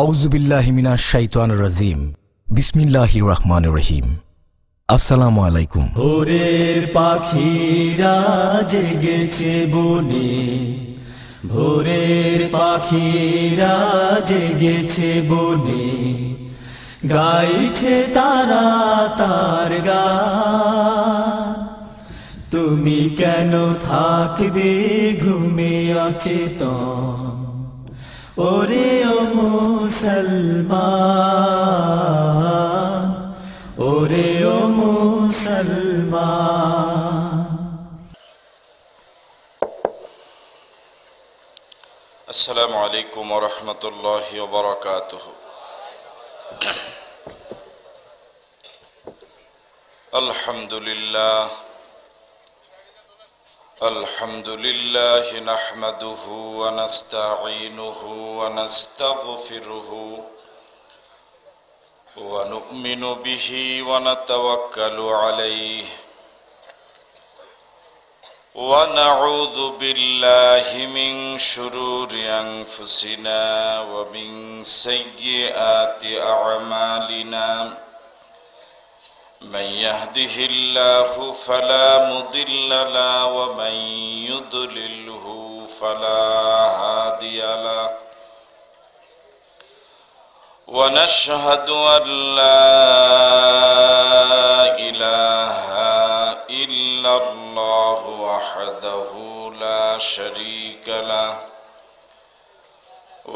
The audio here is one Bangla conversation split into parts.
আউযু বিল্লাহি মিনাশ শাইতানির রাজিম। বিসমিল্লাহির রহমানির রহিম। আসসালামু আলাইকুম। ভোরের পাখিরা জেগেছে বনে, ভোরের পাখিরা জেগেছে বনে, গাইছে তারা তার গান। তুমি কেন থাকবে ঘুমে অচেতন, ওরে ও মুসলমান, ওরে ও মুসলমান। আসসালামু আলাইকুম ওয়া রাহমাতুল্লাহি ওয়া বারাকাতুহু। আলহামদুলিল্লাহ আলহামদুলিল্লাহি নাহমাদুহু ওয়া নাস্তাঈনুহু ওয়া নাস্তাগফিরুহু ওয়া নু'মিনু বিহি ওয়া নাতাওয়াক্কালু আলাইহি ওয়া নাউযু বিল্লাহি মিন শুরুরি আনফুসিনা ওয়া মিন সাইয়্যাতি আ'মালিনা। من يهده الله فلا مضل له ومن يضلله فلا هادي له، ونشهد أن لا إله إلا الله وحده لا شريك له،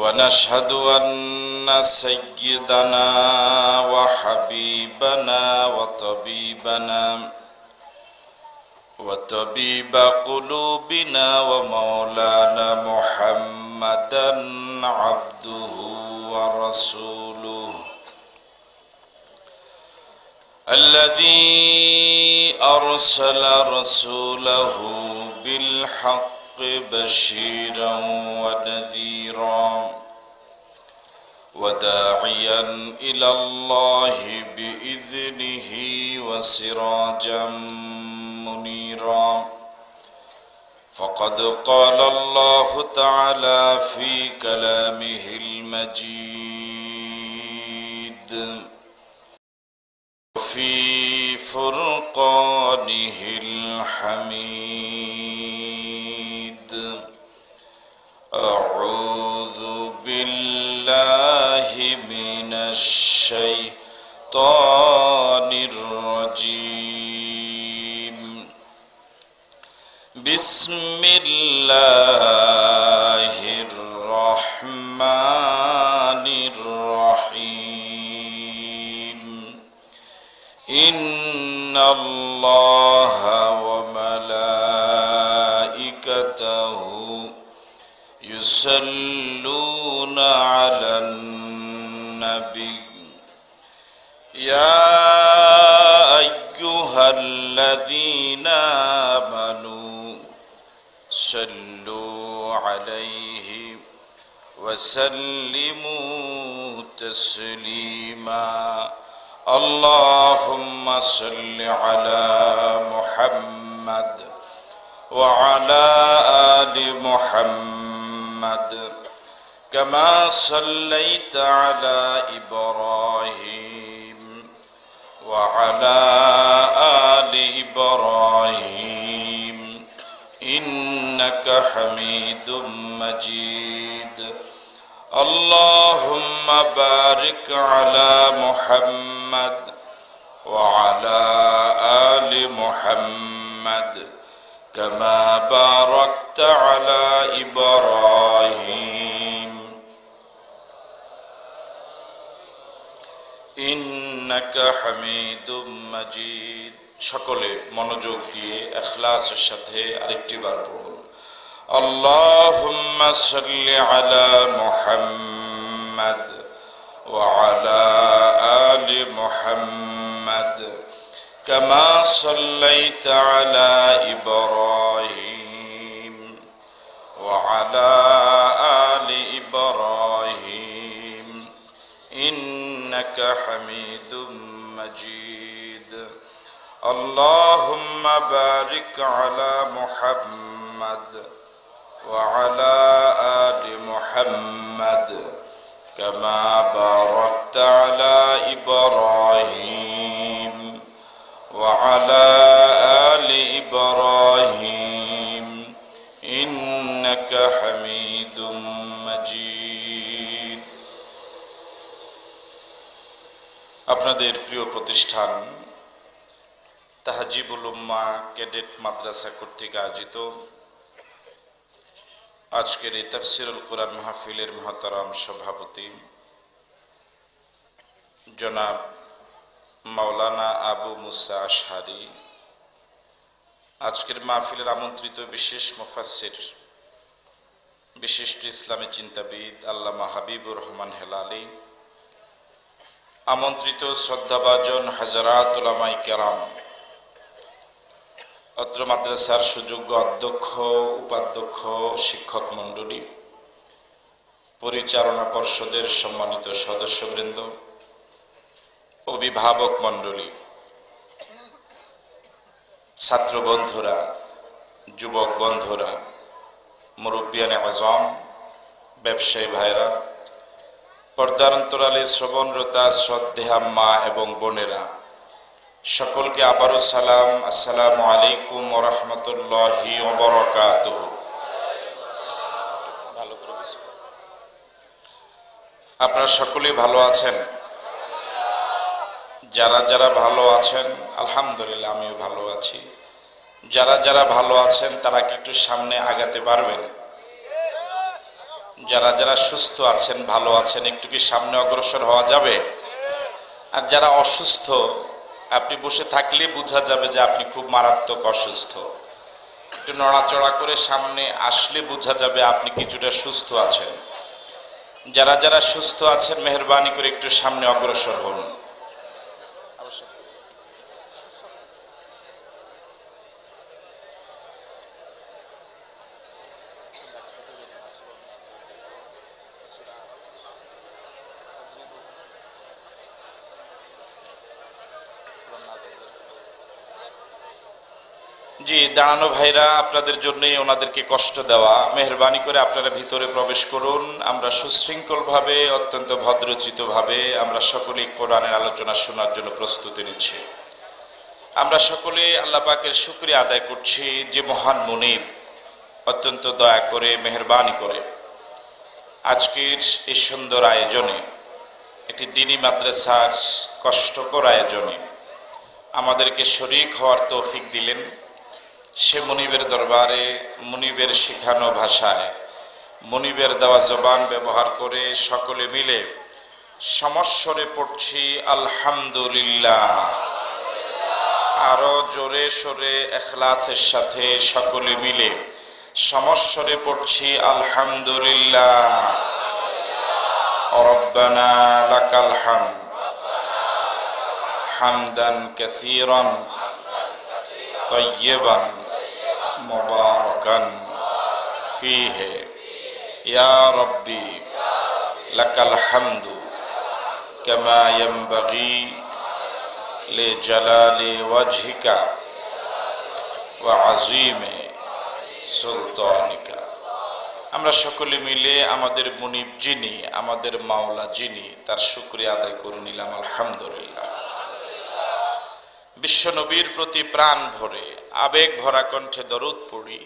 ونشهد أن سيدنا وحبيبنا وطبيب قلوبنا ومولانا محمدا عبده ورسوله، الذي أرسل رسوله بالحق بشيرا ونذيرا وداعيا إلى الله بإذنه وسراجا منيرا. فقد قال الله تعالى في كلامه المجيد في فرقانه الحميد: أعوذ بالله من الشيطان الرجيم. بسم الله الرحمن الرحيم. إن الله وملائكته يصلون على النبي يا أيها الذين آمنوا صلوا عليه وسلموا تسليما. اللهم صل على محمد وعلى آل محمد كما صليت على إبراهيم وعلى آل إبراهيم إنك حميد مجيد. اللهم بارك على محمد وعلى آل محمد كما باركت على إبراهيم إنك حميد مجيد. সকলে মনোযোগ দিয়ে ইখলাসের সাথে আরেকটি বার পড়ুন: اللهم صل على محمد وعلى آل محمد كما صليت على إبراهيم وعلى آل إبراهيم إنك حميد مجيد. اللهم بارك على محمد وعلى آل محمد كما باركت على إبراهيم وعلى آل إبراهيم إنك حميد مجيد। আপনাদের প্রিয় প্রতিষ্ঠান তাহজিবুল উম্মাহ ক্যাডেট মাদ্রাসা কর্তৃক আয়োজিত আজকের এই তাফসিরুল কুরআন মাহফিলের মহতারাম সভাপতি জনাব মাওলানা আবু মুসা আশহারি, আজকের মাহফিলের আমন্ত্রিত বিশেষ মুফাসসির বিশিষ্ট ইসলামী চিন্তাবিদ আল্লামা হাবিবুর রহমান হেলালি, আমন্ত্রিত শ্রদ্ধাভাজন হাজারাত উলামায়ে কেরাম, অত্র মাদ্রাসার সুযোগ্য অধ্যক্ষ, উপাধ্যক্ষ, শিক্ষক মণ্ডলী, পরিচালনা পর্ষদের সম্মানিত সদস্যবৃন্দ, অভিভাবক মণ্ডলী, ছাত্র বন্ধুরা, যুবক বন্ধুরা, মুরব্বিয়ানে আজম, ব্যবসায়ী ভাইরা, পর্দার অন্তরালে শ্রবণরতা শ্রদ্ধেয়া মা এবং বোনেরা, সকলকে আবারও সালাম, আসসালামু আলাইকুম ওয়া রাহমাতুল্লাহি ওয়া বারাকাতুহু। আপনারা সকলেই ভালো আছেন? যারা যারা ভালো আছেন আলহামদুলিল্লাহ, আমিও ভালো আছি। যারা যারা ভালো আছেন তারা কি একটু সামনে আগাতে পারবেন? যারা যারা সুস্থ আছেন, ভালো আছেন, একটু কি সামনে অগ্রসর হওয়া যাবে? আর যারা অসুস্থ, আপনি বসে থাকলে বোঝা যাবে যে আপনি খুব মারাত্মক অসুস্থ। একটু নড়াচড়া করে সামনে আসলে বোঝা যাবে আপনি কিছুটা সুস্থ আছেন। যারা যারা সুস্থ আছেন মেহেরবানি করে একটু সামনে অগ্রসর হন। জি, দাঁড়ানো ভাইরা, আপনাদের জন্যই ওনাদেরকে কষ্ট দেওয়া, মেহেরবানি করে আপনারা ভিতরে প্রবেশ করুন। আমরা সুশৃঙ্খলভাবে, অত্যন্ত ভদ্রচিতভাবে আমরা সকলে কোরআনের আলোচনা শোনার জন্য প্রস্তুতি নিচ্ছি। আমরা সকলে আল্লাহ পাকের শুকরিয়া আদায় করছি যে মহান মুনিব অত্যন্ত দয়া করে, মেহেরবানি করে আজকের এই সুন্দর আয়োজনে, একটি দ্বীনি মাদ্রাসার কষ্টকর আয়োজনে আমাদেরকে শরীক হওয়ার তৌফিক দিলেন। সে মুনিবের দরবারে মুনিবের শিখানো ভাষায়, মুনিবের দেওয়া জবান ব্যবহার করে সকলে মিলে সমস্বরে পড়ছি আলহামদুলিল্লাহ। আরো জোরে সোরে ইখলাসের সাথে সকলে মিলে সমস্বরে পড়ছি আলহামদুলিল্লাহ। রব্বানা লাকাল হামদ হামদান কাসীরান তাইয়্যিবান মুবারাকান ফীহি ইয়া রাব্বি লাকাল হামদু কামা ইয়ানবাগি লিজালালি ওয়াজহিকা ওয়া আযীমি সুলতানিকা। আমরা সকলে মিলে আমাদের মুনিব যিনি, আমাদের মাওলা যিনি, তার শুকরিয়া আদায় করে নিলাম আলহামদুলিল্লাহ। বিশ্ব নবীর প্রতি প্রাণ ভরে আবেগ ভরা কণ্ঠে দরুদ পড়ি,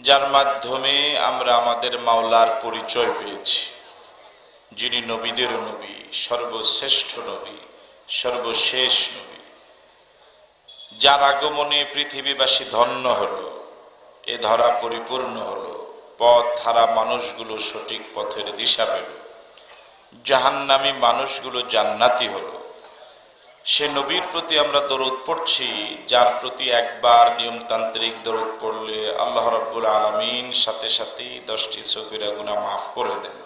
যার মাধ্যমে আমরা আমাদের মাওলার পরিচয় পেয়েছি, যিনি নবীদের নবী, সর্বশ্রেষ্ঠ নবী, সর্বশেষ নবী, যার আগমনে পৃথিবীবাসী ধন্য হলো, এ ধরা পরিপূর্ণ হলো, পথ হারা মানুষগুলো সঠিক পথের দিশা পেল, জাহান্নামী মানুষগুলো জান্নাতি হলো। সে নবীর প্রতি আমরা দরুদ পড়ছি, যার প্রতি একবার নিয়মতান্ত্রিক দরুদ পড়লে আল্লাহ রাব্বুল আলামিন সাথে সাথেই 10টি সগীরা গুনাহ মাফ করে দেন,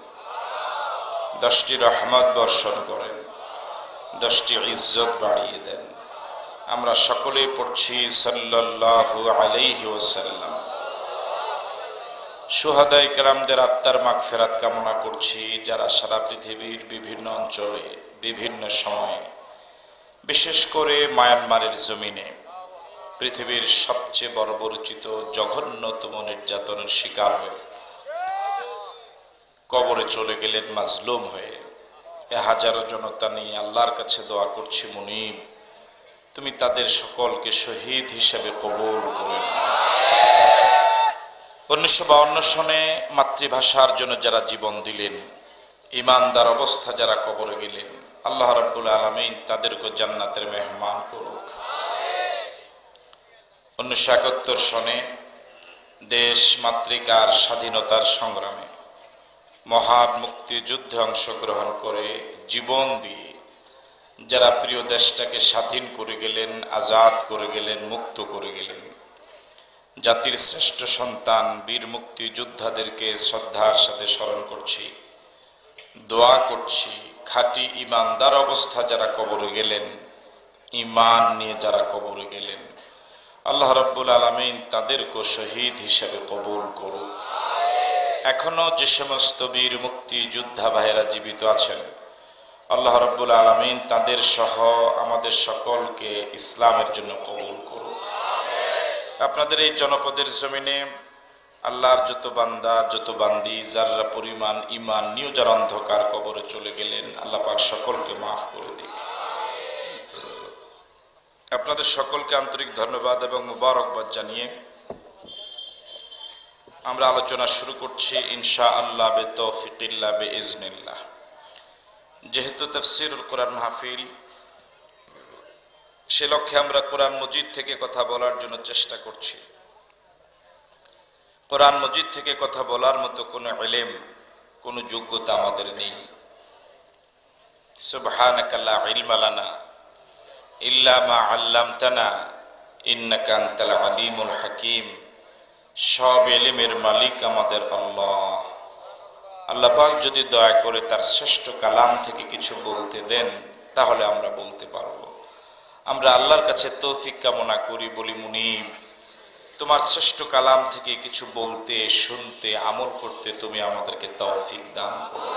10টি রহমত বর্ষণ করেন, 10টি ইজ্জত বাড়িয়ে দেন। আমরা সকলেই পড়ছি সাল্লাল্লাহু আলাইহি ওয়াসাল্লাম। শুহাদায়ে কেরামদের আত্মার মাগফিরাত কামনা করছি, যারা সারা পৃথিবীর বিভিন্ন অঞ্চলে বিভিন্ন সময়ে, বিশেষ করে মায়ানমারের জমিনে পৃথিবীর সবচেয়ে বর্বরচিত জঘন্যতম নির্যাতনের শিকার হয়ে কবরে চলে গেলেন মাজলুম হয়ে। হাজারো জনতা নিয়ে আল্লাহর কাছে দোয়া করছি, মুনিব তুমি তাদের সকলকে শহীদ হিসেবে কবুল করে নাও। 1952 সনে মাতৃভাষার জন্য যারা জীবন দিলেন, ইমানদার অবস্থা যারা কবরে গেলেন, আল্লাহ রাব্বুল আলামিন তাদেরকে জান্নাতের মেহমান করুক। 1971 সনে দেশ মাতৃকার স্বাধীনতার সংগ্রামে মহান মুক্তিযুদ্ধে অংশগ্রহণ করে জীবন দিয়ে যারা প্রিয় দেশটাকে স্বাধীন করে গেলেন, আজাদ করে গেলেন, মুক্ত করে গেলেন, জাতির শ্রেষ্ঠ সন্তান বীর মুক্তিযোদ্ধাদেরকে শ্রদ্ধার সাথে স্মরণ করছি, দোয়া করছি। খাঁটি ইমানদার অবস্থা যারা কবরে গেলেন, ইমান নিয়ে যারা কবরে গেলেন, আল্লাহ রাব্বুল আলামিন তাদেরকে শহীদ হিসেবে কবুল করুক। এখনো যে সমস্ত বীর মুক্তিযোদ্ধা ভাইয়েরা জীবিত আছেন, আল্লাহ রাব্বুল আলামিন তাদের সহ আমাদের সকলকে ইসলামের জন্য কবুল করুক। আপনাদের এই জনপদের জমিনে আল্লাহর যত বান্দা, যত বান্দি যারা পরিমাণ ইমান নিয়ে যারা অন্ধকার কবরে চলে গেলেন, আল্লাহ পাক সকলকে মাফ করে দিক। আপনাদের সকলকে আন্তরিক ধন্যবাদ এবং মুবারকবাদ জানিয়ে আমরা আলোচনা শুরু করছি ইনশাআল্লাহ বিতৌফিকিল্লাহ বিইজনিল্লাহ। যেহেতু তাফসীরুল কোরআন মাহফিল, সে লক্ষ্যে আমরা কোরআন মজিদ থেকে কথা বলার জন্য চেষ্টা করছি। কোরআন মজিদ থেকে কথা বলার মতো কোনো ইলম, কোনো যোগ্যতা আমাদের নেই। সুবহানাকা লা ইলমা লানা ইল্লা মা আল্লামতানা ইন্নাকা আনতাল আলিমুল হাকিম। সব ইলমের মালিক আমাদের আল্লাহ। আল্লাহ পাক যদি দয়া করে তার শ্রেষ্ঠ কালাম থেকে কিছু বলতে দেন, তাহলে আমরা বলতে পারবো। আমরা আল্লাহর কাছে তৌফিক কামনা করি, বলি মুনিব তোমার শ্রেষ্ঠ কালাম থেকে কিছু বলতে, শুনতে, আমল করতে তুমি আমাদেরকে তৌফিক দান করো।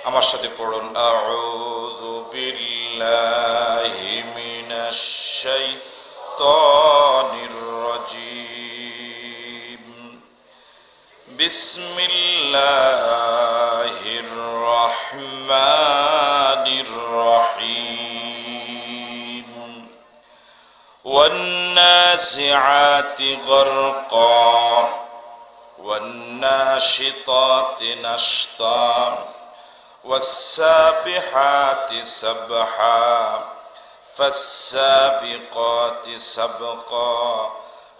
আমার সাথে পড়ুন, আউযু বিল্লাহি মিনাশ শাইতানির রাজিম। বিসমিল্লাহির রহমানির রহিম। والنازعات غرقا والناشطات نشطا والسابحات سبحا فالسابقات سبقا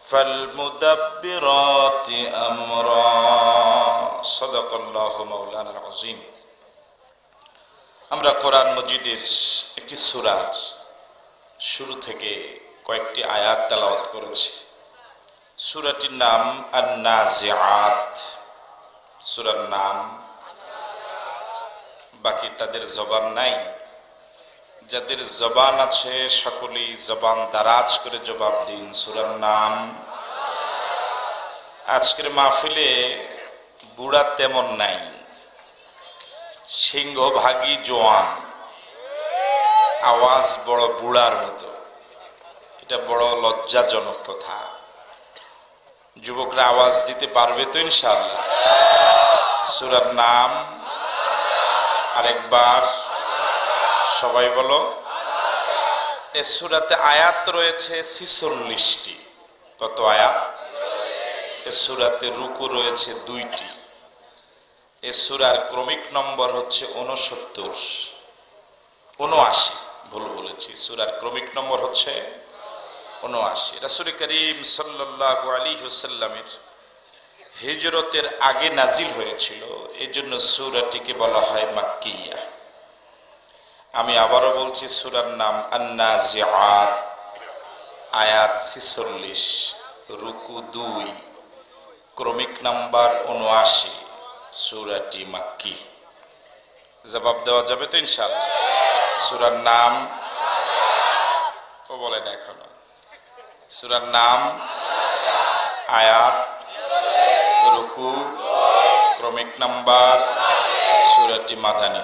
فالمدبرات أمرا صدق الله مولانا العظيم। আমরা কোরআন মজিদের একটি সূরার শুরু থেকে কয়েকটি আয়াত তেলাওয়াত করেছি। সূরাটির নাম আন-নাজিআত। সূরার নাম, বাকি তাদের জবান নাই। যাদের জবান আছে সকলেই জবান দারাজ করে জবাব দিন, সূরার নাম। আজকের মাহফিলে বুড়া তেমন নাই, সিংহভাগী জওয়ান, আওয়াজ বড় বুড়ার মতো। এটা বড় লজ্জাজনক কথা। যুবকরা আওয়াজ দিতে পারবে তো ইনশাআল্লাহ? সূরার নাম আরেকবার সবাই বলো। এই সূরাতে আয়াত রয়েছে 46টি। কত আয়াত? এই সূরাতে রুকু রয়েছে 2টি। এই সূরার ক্রমিক নম্বর হচ্ছে 79। ভুল বলেছি, সূরার ক্রমিক নম্বর হচ্ছে 79। রাসূল করিম সাল্লাল্লাহু আলাইহি ওয়াসাল্লামের হিজরতের আগে নাজিল হয়েছিল, এজন্য সূরাটিকে বলা হয় মাক্কিয়া। আমি আবারও বলছি, সূরার নাম আন-নাজিআত, আয়াত 46, রুকু 2, ক্রমিক নাম্বার 79। সূরাটি মাক্কি। জবাব দেওয়া যাবে তো ইনশাআল্লাহ? সূরার নাম ও বলেন এখনো। সূরার নাম, আয়াত, রুকু, ক্রমিক নাম্বার। সূরাটি মাদানী।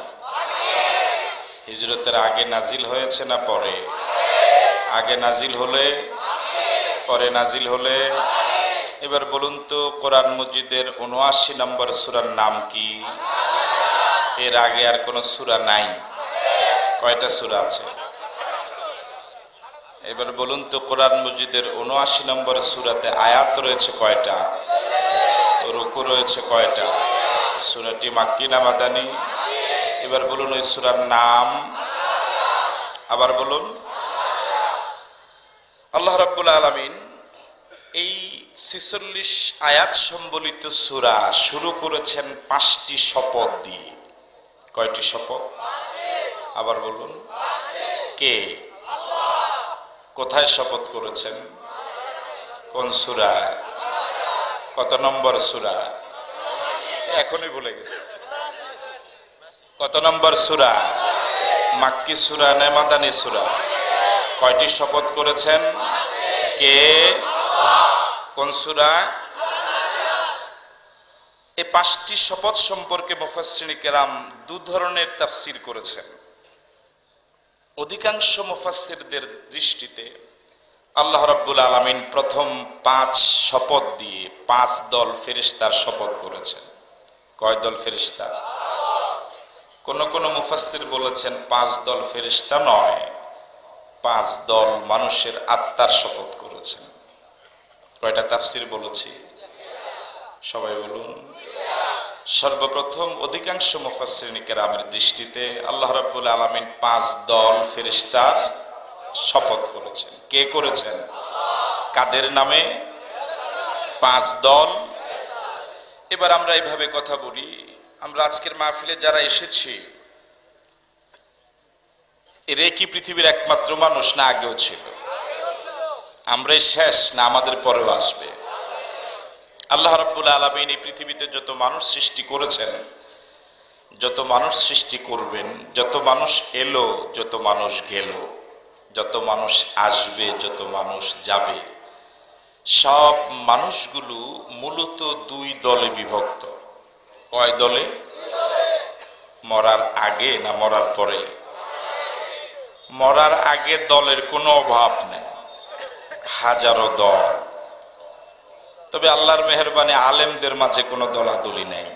হিজরতের আগে নাজিল হয়েছে না পরে? আগে নাজিল হলে, পরে নাজিল হলে। এবার বলুন তো কোরআন মজিদের ৭৯ নম্বর সূরার নাম কি? এর আগে আর কোন সূরা নাই? কয়টা সূরা আছে? এবার বলুন তো কোরআন মজিদের ৭৯ নম্বর সূরাতে আয়াত রয়েছে কয়টা? রুকু রয়েছে কয়টা? সূরাটি মাক্কি না মাদানী? এবার বলুন ওই সূরার নাম। আবার বলুন। আল্লাহ রাব্বুল আলামিন এই ৪৬ আয়াত সম্বলিত সূরা শুরু করেছেন ৫টি শপথ দিয়ে। কয়টি শপথ? আবার বলুন। কে? কোথায় শপথ করেছেন? কোন সূরা? কত নম্বর সূরা? এখনই ভুলে গেছি। কত নম্বর সূরা? মাক্কি সূরা না মাদানী সূরা? কয়টি শপথ করেছেন? কে? কোন সূরা? এই ৫টি শপথ সম্পর্কে মুফাসসিরিনে কেরাম দু ধরনের তাফসীর করেছেন। অধিকাংশ মুফাসসিরদের দৃষ্টিতে আল্লাহ রাব্বুল আলামিন প্রথম ৫ শপথ দিয়ে ৫ দল ফেরেশতার শপথ করেছেন। কয় দল ফেরেশতা? কোন কোন মুফাসসির বলেছেন ৫ দল ফেরেশতা নয়, ৫ দল মানুষের আত্মার শপথ করেছেন। কয়টা তাফসীর বলেছি? সবাই বলুন। সর্বপ্রথম অধিকাংশ মুফাসসিরিনে কেরামের দৃষ্টিতে আল্লাহ রাব্বুল আলামিন ৫ দল ফেরেশতার শপথ করেছেন। কে করেছেন? কাদের নামে? ৫ দল। এবার আমরা এইভাবে কথা বলি, আমরা আজকের মাহফিলে যারা এসেছি এরা কি পৃথিবীর একমাত্র মানুষ না আগেও ছিল? আমরাই শেষ না আমাদের পরেও আসবে? আল্লাহ রাব্বুল আলামিন এই পৃথিবীতে যত মানুষ সৃষ্টি করেছেন, যত মানুষ সৃষ্টি করবেন, যত মানুষ এলো, যত মানুষ গেল, যত মানুষ আসবে, যত মানুষ যাবে, সব মানুষগুলো মূলত ২ দলে বিভক্ত। কয় দলে? মরার আগে না মরার পরে? মরার আগে দলের কোনো অভাব নেই, হাজারো দল। তবে আল্লাহর মেহেরবানি আলেমদের মাঝে কোনো দলাদলি নেই।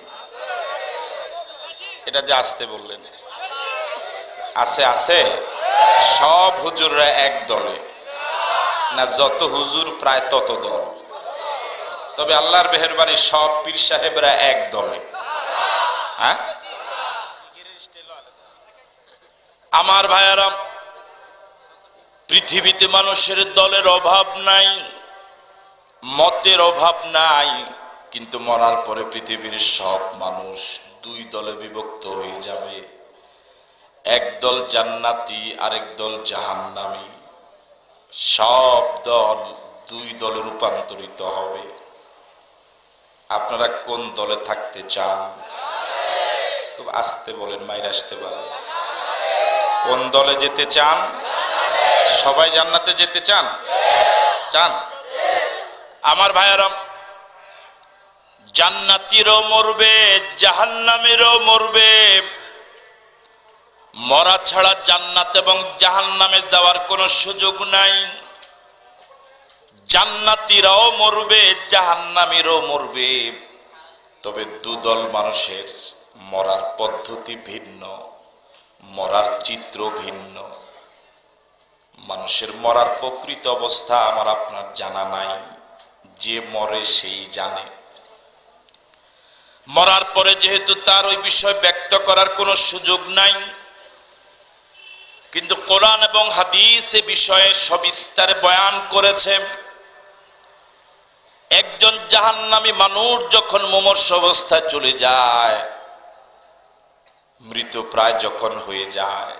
এটা যে আসতে বললেন, আছে আছে। সব হুজুররা এক দলে না? যত হুজুর প্রায় তত দল। তবে আল্লাহর মেহেরবানি সব পীর সাহেবরা এক দলে। হ্যাঁ আমার ভাইয়ারা, পৃথিবীতে মানুষের দলের অভাব নাই, মতের অভাব নাই, কিন্তু মরার পরে পৃথিবীর সব মানুষ ২ দলে বিভক্ত হয়ে যাবে। এক দল জান্নাতি, আরেক দল জাহান্নামী। সব দল ২ দলে রূপান্তরিত হবে। আপনারা কোন দলে থাকতে চান? খুব আস্তে বলেন, মাইর আসতে পারে। কোন দলে যেতে চান? সবাই জান্নাতে যেতে চান? চান? আমার ভাইয়েরা, জান্নাতীরও মরবে, জাহান্নামীরও মরবে। মরা ছাড়া জান্নাত এবং জাহান্নামে যাওয়ার কোনো সুযোগ নাই। জান্নাতীরাও মরবে, জাহান্নামীরও মরবে। তবে ২ দল মানুষের মরার পদ্ধতি ভিন্ন, মরার চিত্র ভিন্ন। মানুষের মরার প্রকৃত অবস্থা আমার আপনার জানা নাই, যে মরে সেই জানে। মরার পরে যেহেতু তার ওই বিষয় ব্যক্ত করার কোনো সুযোগ নাই, কিন্তু কোরআন এবং হাদিস এ বিষয়ে সবিস্তারে বয়ান করেছে। একজন জাহান্নামী মানুষ যখন মুমূর্ষ অবস্থায় চলে যায়, মৃতপ্রায় যখন হয়ে যায়,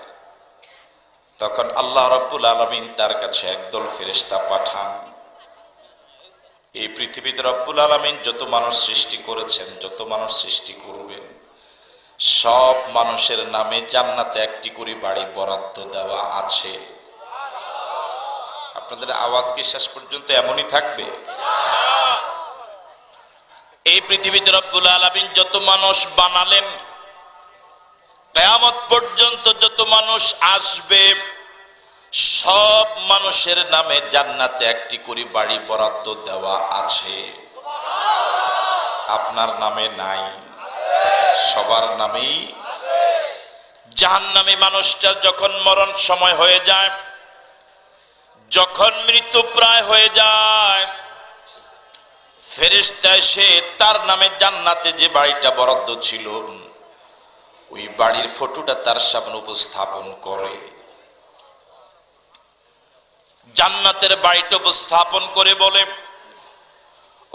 তখন আল্লাহ রাব্বুল আলামিন তার কাছে একদল ফেরেশতা পাঠান। এই পৃথিবীতে রব্বুল আলামিন যত মানুষ সৃষ্টি করেছেন, যত মানুষ সৃষ্টি করবেন, সব মানুষের নামে জান্নাতে একটি করে বাড়ি বরাদ্দ দেওয়া আছে। আপনাদের আওয়াজ কি শেষ পর্যন্ত এমনই থাকবে? এই পৃথিবীতে রব্বুল আলামিন যত মানুষ বানালেন, কিয়ামত পর্যন্ত যত মানুষ আসবে, সব মানুষের নামে জান্নাতে একটি করে বাড়ি বরাদ্দ দেওয়া আছে। আপনার নামে নাই, সবার নামেই। জাহান্নামী মানুষটার যখন মরণ সময় হয়ে যায়, যখন মৃত্যু প্রায় হয়ে যায়, ফেরেশতা এসে তার নামে জান্নাতে যে বাড়িটা বরাদ্দ ছিল ওই বাড়ির ফটোটা তার সামনে উপস্থাপন করে। জান্নাতের বাড়িটা উপস্থাপন করে বলে,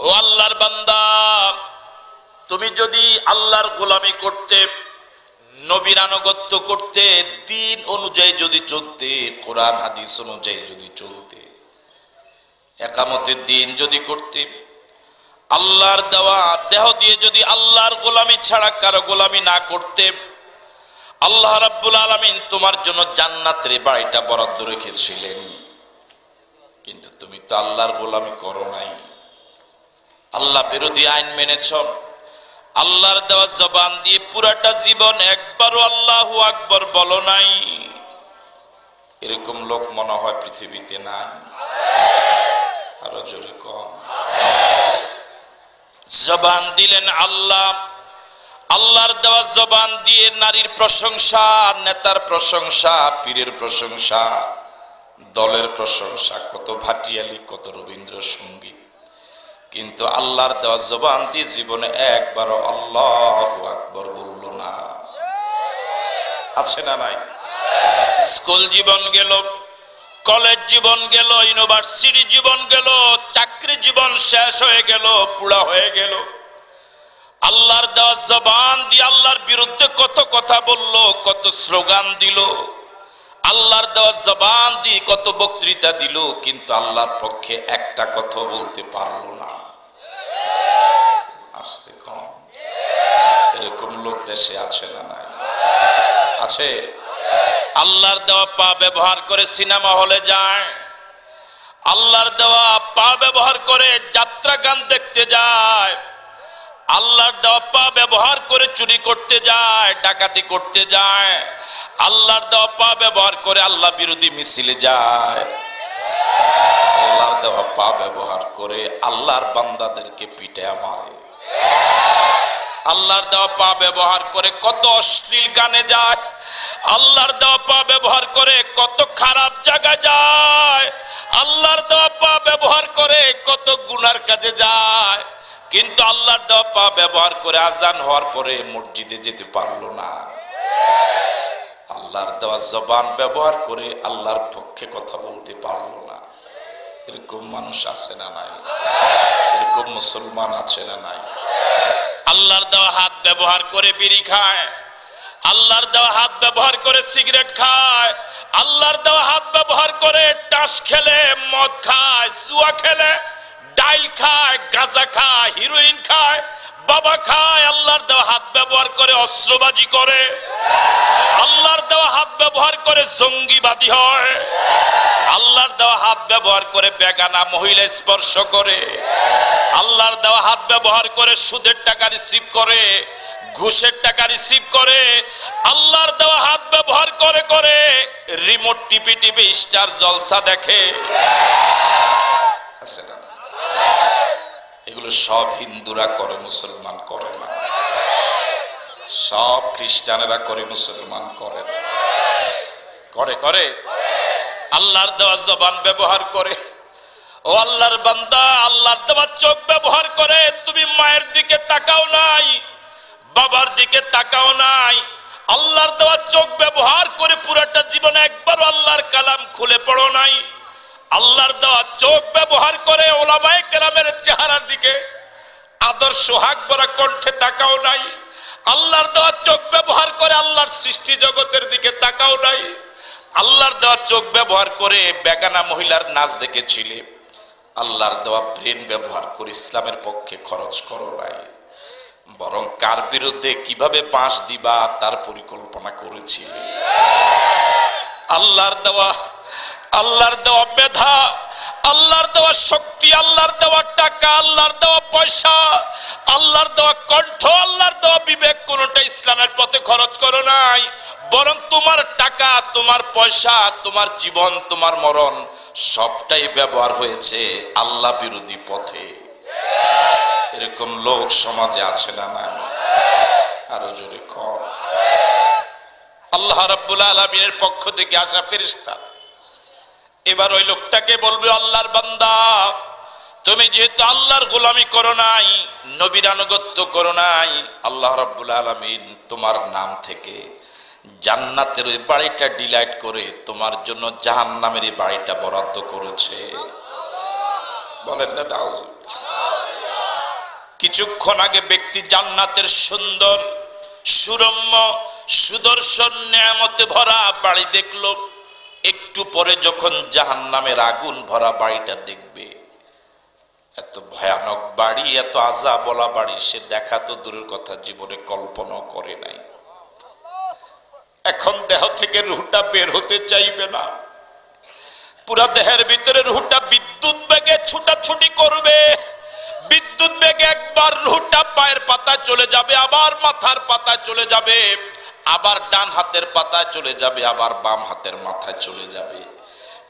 ও আল্লাহর বান্দা, তুমি যদি আল্লাহর গোলামি করতে, নবীর আনুগত্য করতে, দিন অনুযায়ী যদি চলতে, কোরআন হাদিস অনুযায়ী যদি চলতে, একামতের দিন যদি করতে, আল্লাহর দেওয়া দেহ দিয়ে যদি আল্লাহর গোলামি ছাড়া কারো গোলামি না করতে, আল্লাহ রাব্বুল আলামিন তোমার জন্য জান্নাতের বাড়িটা বরাদ্দ রেখেছিলেন। কিন্তু তুমি তো আল্লাহর গোলামি করো নাই, আল্লাহ বিরোধী আইন মেনেছ, আল্লাহর দেওয়া জবান দিয়ে পুরাটা জীবন একবারও আল্লাহু আকবার বলো নাই। এরকম লোক মনে হয় পৃথিবীতে নাই। আরো জোরে কম। জবান দিলেন আল্লাহ, আল্লাহর দেওয়া জবান দিয়ে নারীর প্রশংসা, নেতার প্রশংসা, পীরের প্রশংসা, দলের প্রশংসা, কত ভাটিয়ালি, কত রবীন্দ্রসঙ্গীত, কিন্তু আল্লাহর দেওয়া জবান দিয়ে জীবনে একবারও আল্লাহু আকবার বলল না। আছে না নাই? স্কুল জীবন গেল, কলেজ জীবন গেল, ইউনিভার্সিটি জীবন গেল, চাকরি জীবন শেষ হয়ে গেল, পুরা হয়ে গেল। আল্লাহর দেওয়া জবান দিয়ে আল্লাহর বিরুদ্ধে কত কথা বলল, কত স্লোগান দিল, আল্লাহর দেওয়া জবান দিয়ে কত বক্তৃতা দিল, কিন্তু আল্লাহর পক্ষে একটা কথা বলতে পারলো না। আসতে কম। এরকম লোক দেশে আছে না নাই? আছে। আল্লাহর দেওয়া পা ব্যবহার করে সিনেমা হলে যায়, আল্লাহর দেওয়া পা ব্যবহার করে যাত্রা গান দেখতে যায়, আল্লাহর দেওয়া পা ব্যবহার করে চুরি করতে যায়, ডাকাতি করতে যায়, আল্লাহর দেওয়া পা ব্যবহার করে আল্লাহ বিরোধী মিছিলে যায়, আল্লাহর দেওয়া পা ব্যবহার করে আল্লাহর বান্দাদেরকে পিটায় মারে, আল্লাহর দেওয়া পা ব্যবহার করে কত অশ্লীল গানে যায়, আল্লাহর দেওয়া পা ব্যবহার করে কত খারাপ জায়গায় যায়, আল্লাহর দেওয়া পা ব্যবহার করে কত গুনার কাজে যায়, কিন্তু আল্লাহর দেওয়া পা ব্যবহার করে আজান হওয়ার পরে মসজিদে যেতে পারলো না। আল্লাহর দেওয়া জবান ব্যবহার করে আল্লাহর পক্ষে কথা বলতে পারলো না। এরকম মানুষ আছে না নাই? এরকম মুসলমান আছে না নাই? আল্লাহর দেওয়া হাত ব্যবহার করে বিড়ি খায়, আল্লাহর দেওয়া হাত ব্যবহার করে সিগারেট খায়, আল্লাহর দেওয়া হাত ব্যবহার করে তাস খেলে, মদ খায়, জুয়া খেলে, ডাইল খায়, গাঁজা খায়, হিরোইন খায়, বাবা খায়। আল্লাহর দেওয়া হাত ব্যবহার করে অস্ত্রবাজি করে, আল্লাহর দেওয়া হাত ব্যবহার করে জঙ্গিবাদী হয়, আল্লাহর দেওয়া হাত ব্যবহার করে বেগানা মহিলা স্পর্শ করে, আল্লাহর দেওয়া হাত ব্যবহার করে সুদের টাকা রিসিভ করে, ঘুষের টাকা রিসিভ করে, আল্লাহর দেওয়া হাত ব্যবহার করে করে রিমোট টিপে টিপে স্টার জলসা দেখে। আছে না? এগুলো সব হিন্দুরা করে, মুসলমান করে না। সব খ্রিস্টানেরা করে, মুসলমান করে না। করে করে আল্লাহর দেওয়া জবান ব্যবহার করে। ও আল্লাহর বান্দা, আল্লাহর দেওয়া চোখ ব্যবহার করে তুমি মায়ের দিকে তাকাও নাই, বাবার দিকে তাকাও নাই। আল্লাহর দেওয়া চোখ ব্যবহার করে পুরাটা জীবনে একবারও আল্লাহর কালাম খুলে পড়ো নাই। আল্লাহর দেওয়া চোখ ব্যবহার করে ওলামায়ে কেরামের চেহারার দিকে আদর্শ হাক ভরা কণ্ঠে তাকাও নাই। আল্লাহর দেওয়া চোখ ব্যবহার করে আল্লাহর সৃষ্টি জগতের দিকে তাকাও নাই। আল্লাহর দেওয়া চোখ ব্যবহার করে বেগানা মহিলার নাচ দেখেছিলে। আল্লাহর দেওয়া ব্রেন ব্যবহার করে ইসলামের পক্ষে খরচ করো নাই, বরং কার বিরুদ্ধে কিভাবে বাঁশ দিবা তার পরিকল্পনা করেছিলে। আল্লাহর দেওয়া মেধা, আল্লাহর দেওয়া শক্তি, আল্লাহর দেওয়া টাকা, আল্লাহর দেওয়া পয়সা, আল্লাহর দেওয়া কণ্ঠ, আল্লাহর দেওয়া বিবেক কোনটা ইসলামের পথে খরচ করো নাই, বরং তোমার টাকা, তোমার পয়সা, তোমার জীবন, তোমার মরণ সবটাই ব্যবহার হয়েছে আল্লাহ বিরোধী পথে। এরকম এরকম লোক সমাজে আছে না না? আরো জোরে কর। আল্লাহ রাব্বুল আলামিনের পক্ষ থেকে আসা ফেরেশতা এবার ওই লোকটাকে বলবে, আল্লাহর বান্দা, তুমি যেহেতু আল্লাহর গোলামি করো নাই, নবীর আনুগত্য করো নাই, আল্লাহ রাব্বুল আলামিন তোমার নাম থেকে জান্নাতের ওই বাড়িটা ডিলাইট করে তোমার জন্য জাহান্নামের এই বাড়িটা বরাদ্দ করেছে। বলেন না নাউজুবিল্লাহ। কিছুক্ষণ আগে ব্যক্তি জান্নাতের সুন্দর সুরম্য সুদর্শন নেয়ামতে ভরা বাড়ি দেখলো, একটু পরে যখন জাহান্নামের আগুন ভরা বাড়িটা দেখবে, এত ভয়ানক বাড়ি, এত আযাব বলা বাড়ি সে দেখা তো দূরের কথা, জীবনে কল্পনাও করে নাই। এখন দেহ থেকে রুহটা বের হতে চাইবে না, পুরা দেহের ভিতরে রুহটা বিদ্যুৎ বেগে ছুটাছুটি করবে। বিদ্যুৎ বেগে একবার রুহটা পায়ের পাতায় চলে যাবে, আবার মাথার পাতায় চলে যাবে, আবার ডান হাতের পাতায় চলে যাবে, আবার বাম হাতের মাথায় চলে যাবে।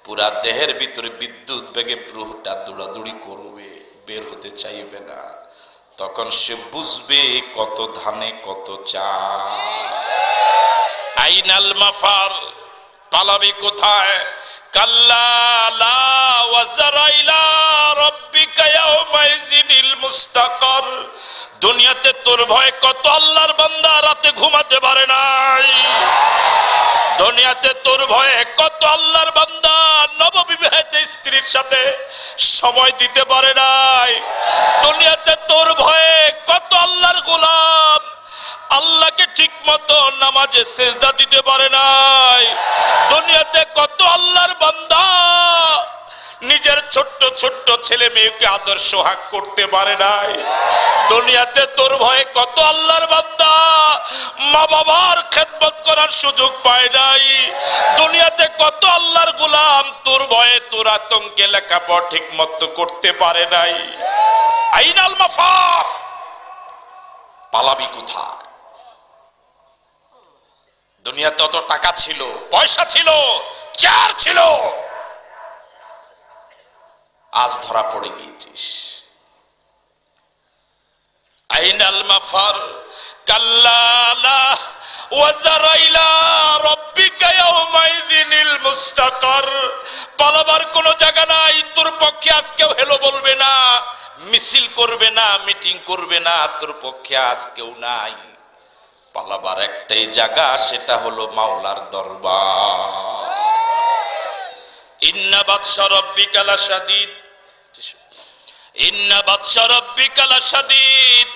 পুরা দেহের ভিতরে বিদ্যুৎ বেগে রুহটা দৌড়াদৌড়ি করবে, বের হতে চাইবে না। তখন সে বুঝবে কত ধানে কত চাল। আইনাল মাফার, পালাবি কোথায়? কাল্লা লা ওয়াজরা ইলা রাব্বিকা ইয়াউমাইযিনিল মুস্তাকার। দুনিয়াতে তোর ভয়ে কত আল্লাহর বান্দা রাতে ঘুমাতে পারে নাই। দুনিয়াতে তোর ভয়ে কত আল্লাহর বান্দা নববিবাহিত স্ত্রীর সাথে সময় দিতে পারে নাই। দুনিয়াতে তোর ভয়ে কত আল্লাহর গোলাম আল্লাহকে ঠিক মতো নামাজে সেজদা দিতে পারে নাই। দুনিয়াতে কত আল্লাহর বান্দা নিজের ছোট্ট ছোট্ট ছেলে মেয়েকে আদর্শ হাক করতে পারে নাই। দুনিয়াতে তোর ভয়ে কত আল্লাহর বান্দা মা বাবার খেদমত করার সুযোগ পায় নাই। দুনিয়াতে কত আল্লাহর গোলাম তোর ভয়ে তোর আতঙ্কে লেখাপড়া ঠিক মতো করতে পারে নাই। আইনাল মাফার, পালাবি কোথায়? দুনিয়াতে অত টাকা ছিল, পয়সা ছিল, চেয়ার ছিল, আজ ধরা পড়ে গিয়েছিস। আইনাল মাফার কাল্লা লা ওয়াজরা ইলা রাব্বিকা ইয়াউমাইযিনিল মুস্তাকার। পালাবার কোনো জায়গা নাই। তোর পক্ষে আজকে হেলো বলবে না, মিছিল করবে না, মিটিং করবে না, তোর পক্ষে আজ কেউ নাই। পালাবার একটাই জায়গা, সেটা হলো মাওলার দরবার। ইন্না বাতশা রাব্বিকা লাশাদীদ, ইন্না বাতশা রাব্বিকা লাশাদীদ,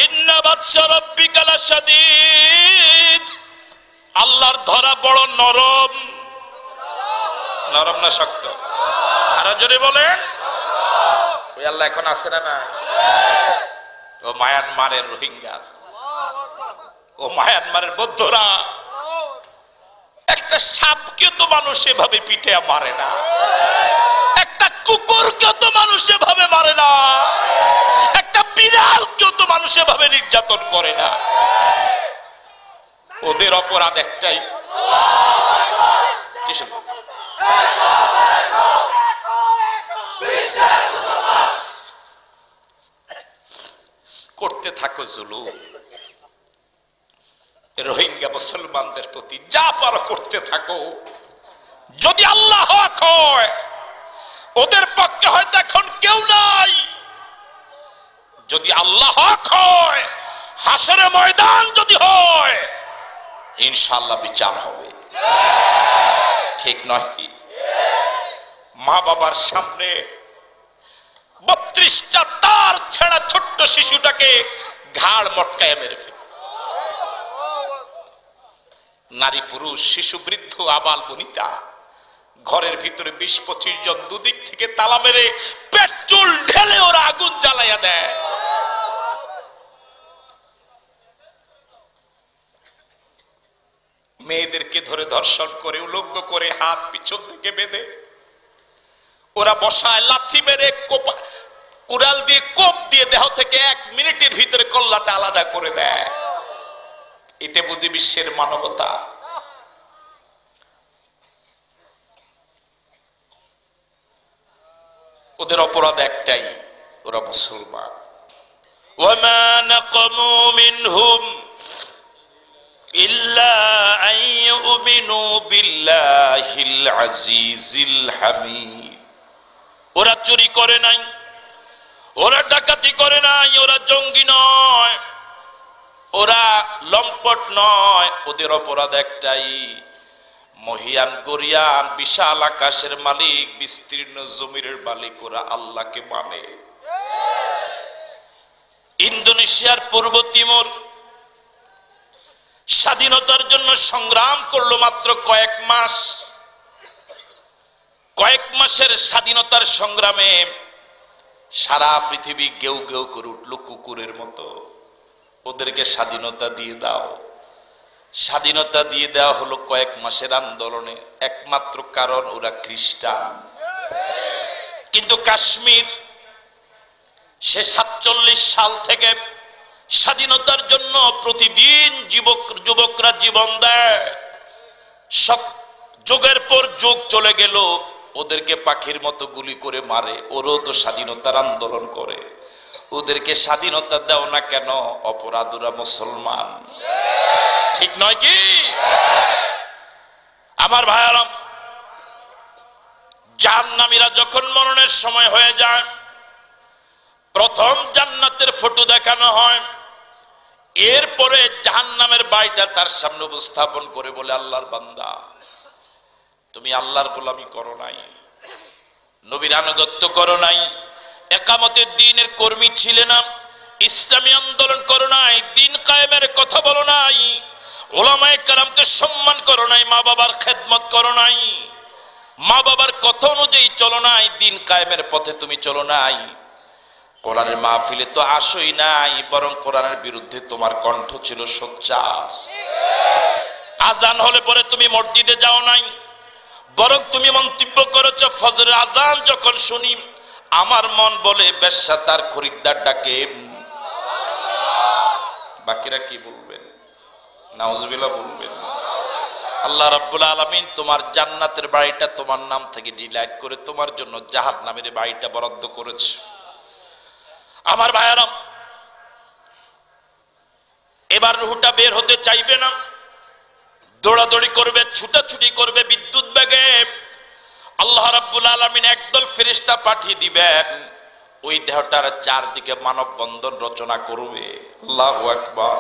ইন্না বাতশা রাব্বিকা লাশাদীদ। আল্লাহর ধরা বড় নরম। নরম না শক্ত? আর জোরে বলেন। ওই আল্লাহ এখন আছে না না? ও মায়ানমারের রোহিঙ্গা, ও মায়ানমারের বৌদ্ধরা, একটা সাপকে তো মানুষ এভাবে পিঠে মারে না, একটা কুকুরকে তো মানুষ এভাবে মারে না, একটা বিড়ালকেও তো মানুষ এভাবে নির্যাতন করে না। ওদের অপরাধ একটাই, করতে থাকো জুলুম। রোহিঙ্গা মুসলমানদের প্রতি যা পারো করতে থাকো। যদি আল্লাহ হক হয়, ওদের পক্ষে হয়তো এখন কেউ নাই। যদি আল্লাহ হক হয়, হাসরের ময়দান যদি হয়, ইনশাআল্লাহ বিচার হবে। ঠিক নয় কি? মা বাবার সামনে 32টা তার ছেঁড়া ছোট্ট শিশুটাকে ঘাড় মটকায় মেরে ফেলে। নারী পুরুষ শিশু বৃদ্ধ আবাল বনিতা ঘরের ভিতরে 20-25 জন দুদিক থেকে তালা মেরে পেট্রোল ঢেলে ওরা আগুন জ্বালাইয়া দেয়। মেয়েদেরকে ধরে ধর্ষণ করে, উলঙ্গ করে, হাত পিছন থেকে বেঁধে ওরা বসায়, লাথি মেরে কুড়াল দিয়ে কোপ দিয়ে দেহ থেকে 1 মিনিটের ভিতরে কল্লাটা আলাদা করে দেয়। এটা বুঝি বিশ্বের মানবতা? ওদের অপরাধ একটাই, ওরা মুসলমান। ওয়ামা নাকামু মিনহুম ইল্লা আন ইউমিনু বিল্লাহিল আজিজিল হামিদ। ওরা চুরি করে নাই, ওরা ডাকাতি করে নাই, ওরা জঙ্গি নয়, ওরা লম্পট নয়, ওদের অপরাধ একটাই, মহিয়ান গরিয়ান বিশাল আকাশের মালিক, বিস্তীর্ণ জমিনের মালিক, ওরা আল্লাহকে মানে। ইন্দোনেশিয়ার পূর্ব তিমুর স্বাধীনতার জন্য সংগ্রাম করলো মাত্র কয়েক মাস। কয়েক মাসের স্বাধীনতার সংগ্রামে সারা পৃথিবী গেউ গেউ করে উঠলো কুকুরের মতো। ওদেরকে স্বাধীনতা দিয়ে দাও। স্বাধীনতা দিয়ে দেওয়া হলো কয়েক মাসের আন্দোলনে, একমাত্র কারণ ওরা খ্রিস্টান। কিন্তু কাশ্মীর সে 47 সাল থেকে স্বাধীনতার জন্য প্রতিদিন যুবকরা জীবন দেয়। সব যুগের পর যুগ চলে গেল, ওদেরকে পাখির মতো গুলি করে মারে। ওরও তো স্বাধীনতার আন্দোলন করে। ওদেরকে স্বাধীনতা দাও না কেন? অপরাধ, ওরা মুসলমান। ঠিক নয় কি আমার ভাইয়ারা? জাহান্নামীরা যখন মরণের সময় হয়ে যায়, প্রথম জান্নাতের ফটো দেখানো হয়, এরপরে জাহান্নামের বাড়িটা তার সামনে উপস্থাপন করে বলে, আল্লাহর বান্দা, তুমি আল্লাহর গোলামি করো নাই, নবীর আনুগত্য করো নাই, একামতের দ্বীনের কর্মী ছিলে না, ইসলামী আন্দোলন করো নাই, দ্বীন কায়েমের কথা বলো নাই, উলামায়ে কেরামকে সম্মান করো নাই, মা বাবার খেদমত করো নাই, মা বাবার কথা অনুযায়ী চলো নাই, দ্বীন কায়েমের পথে তুমি চলো নাই, কোরআনের মাহফিলে তো আসোই নাই, বরং কোরআনের বিরুদ্ধে তোমার কণ্ঠ ছিল সোচ্চার। আজান হলে পরে তুমি মসজিদে যাও নাই, বরং তুমি মন্তব্য করেছো, ফজরের আজান যখন শুনি আমার মন বলে বেশ্যা তার খরিদ্দার ডাকে। বাকিরা কি বলবেন? নাউজুবিল্লাহ বলবেন। আল্লাহ রাব্বুল আলামিন তোমার জান্নাতের বাড়িটা তোমার নাম থেকে ডিলাইট করে তোমার জন্য জাহান্নামের বাড়িটা বরাদ্দ করেছে। আমার ভাইয়ারা, এবার রূহটা বের হতে চাইবে না, দৌড়াদৌড়ি করবে, ছুটাছুটি করবে বিদ্যুৎ বেগে। আল্লাহ রাব্বুল আলামিন একদল ফেরেশতা পাঠিয়ে দিবেন, ওই দেহটার চারদিকে মানববন্ধন রচনা করবে। আল্লাহু আকবার।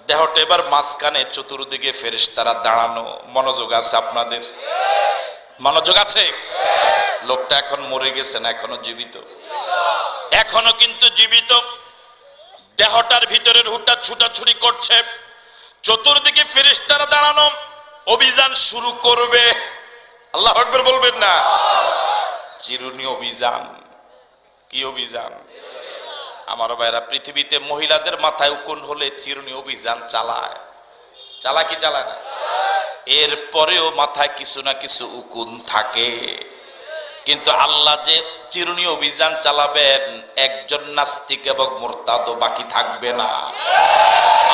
দেহটা এবার মাঝখানে, চতুর্দিকে ফেরেশতারা দাঁড়ানো। মনোযোগ আছে আপনাদের? মনোযোগ আছে? লোকটা এখন মরে গেছে না এখনো জীবিত? এখনো কিন্তু জীবিত। দেহটার ভিতরে রূহটা ছুটাছুটি করছে, চতুর্দিকে ফেরেশতারা দাঁড়ানো, অভিযান শুরু করবে। আল্লাহু আকবার বলবেন না? চিরুনি অভিযান। কি অভিযান? আমার ভাইরা, পৃথিবীতে মহিলাদের মাথায় উকুন হলে চিরুনি অভিযান চালায়। চালায় কি চালায় না? এরপরেও মাথায় কিছু না কিছু উকুন থাকে। কিন্তু আল্লাহ যে চিরুনি অভিযান চালাবেন, একজন নাস্তিক এবং মুরতাদও বাকি থাকবে না।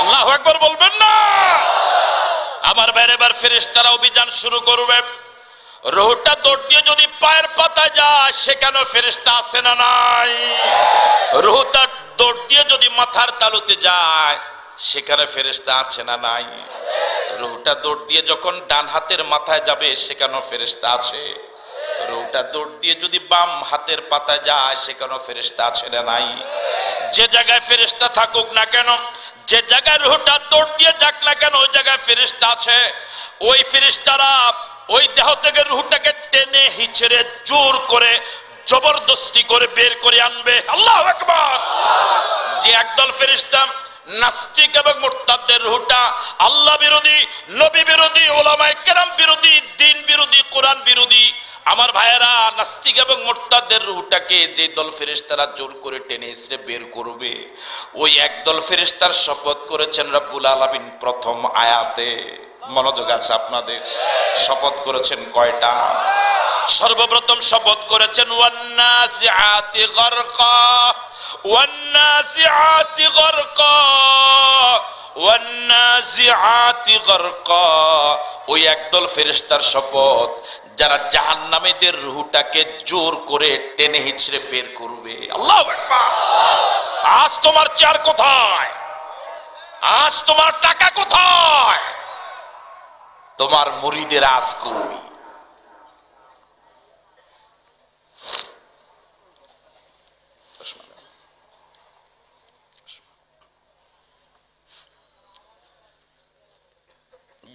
আল্লাহু আকবার বলবেন না? আমার বাইরে এবার ফেরেশতারা অভিযান শুরু করবে। রূহটা দৌড় দিয়ে যদি পায়ের পাতায় যায়, সেখানে ফেরেশতা আছে না নাই? রূহটা দৌড় দিয়ে যদি মাথার তালুতে যায়, সেখানে ফেরেশতা আছে না নাই? রূহটা দৌড় দিয়ে যখন ডান হাতের মাথায় যাবে, সেখানেও ফেরেশতা আছে। রূহটা দৌড় দিয়ে যদি বাম হাতের পাতায় যায়, সেখানেও ফেরেশতা আছে না নাই? যে জায়গায় ফেরেশতা থাকুক না কেন, যে জায়গায় রূহটা দৌড় দিয়ে যাক না কেন, ওই জায়গায় ফেরেশতা আছে। ওই ফেরেশতারা ওই দেহ থেকে রূহটাকে টেনে হিচড়ে জোর করে জবরদস্তি করে বের করে আনবে। আল্লাহু আকবার। যে একদল ফেরেশতা নাস্তিক এবং মুরতাদদের রূহটা আল্লাহ বিরোধী, নবী বিরোধী, উলামায়ে কেরাম বিরোধী, দ্বীন বিরোধী, কোরআন বিরোধী, আমার ভাইয়েরা, নাস্তিক এবং মুরতাদদের রূহটাকে যে দল ফেরেশতারা জোর করে টেনে এসে বের করবে, ওই একদল ফেরেশতার শপথ করেছেন রব্বুল আলামিন প্রথম আয়াতে। মনোযোগ আছে আপনাদের? শপথ করেছেন কয়টা? সর্বপ্রথম শপথ করেছেন ওয়ান্নাজিআতি গারকা, ওয়ান্নাজিআতি গারকা, ওয়ান্নাজিআতি গারকা। ওই একদল ফেরেশতার শপথ, যারা জাহান্নামীদের রূহটাকে জোর করে টেনে হিচড়ে বের করবে। আল্লাহু আকবার। তোমার চেয়ার কোথায়? আজ তোমার টাকা কোথায়? তোমার মুরিদের আজ কই?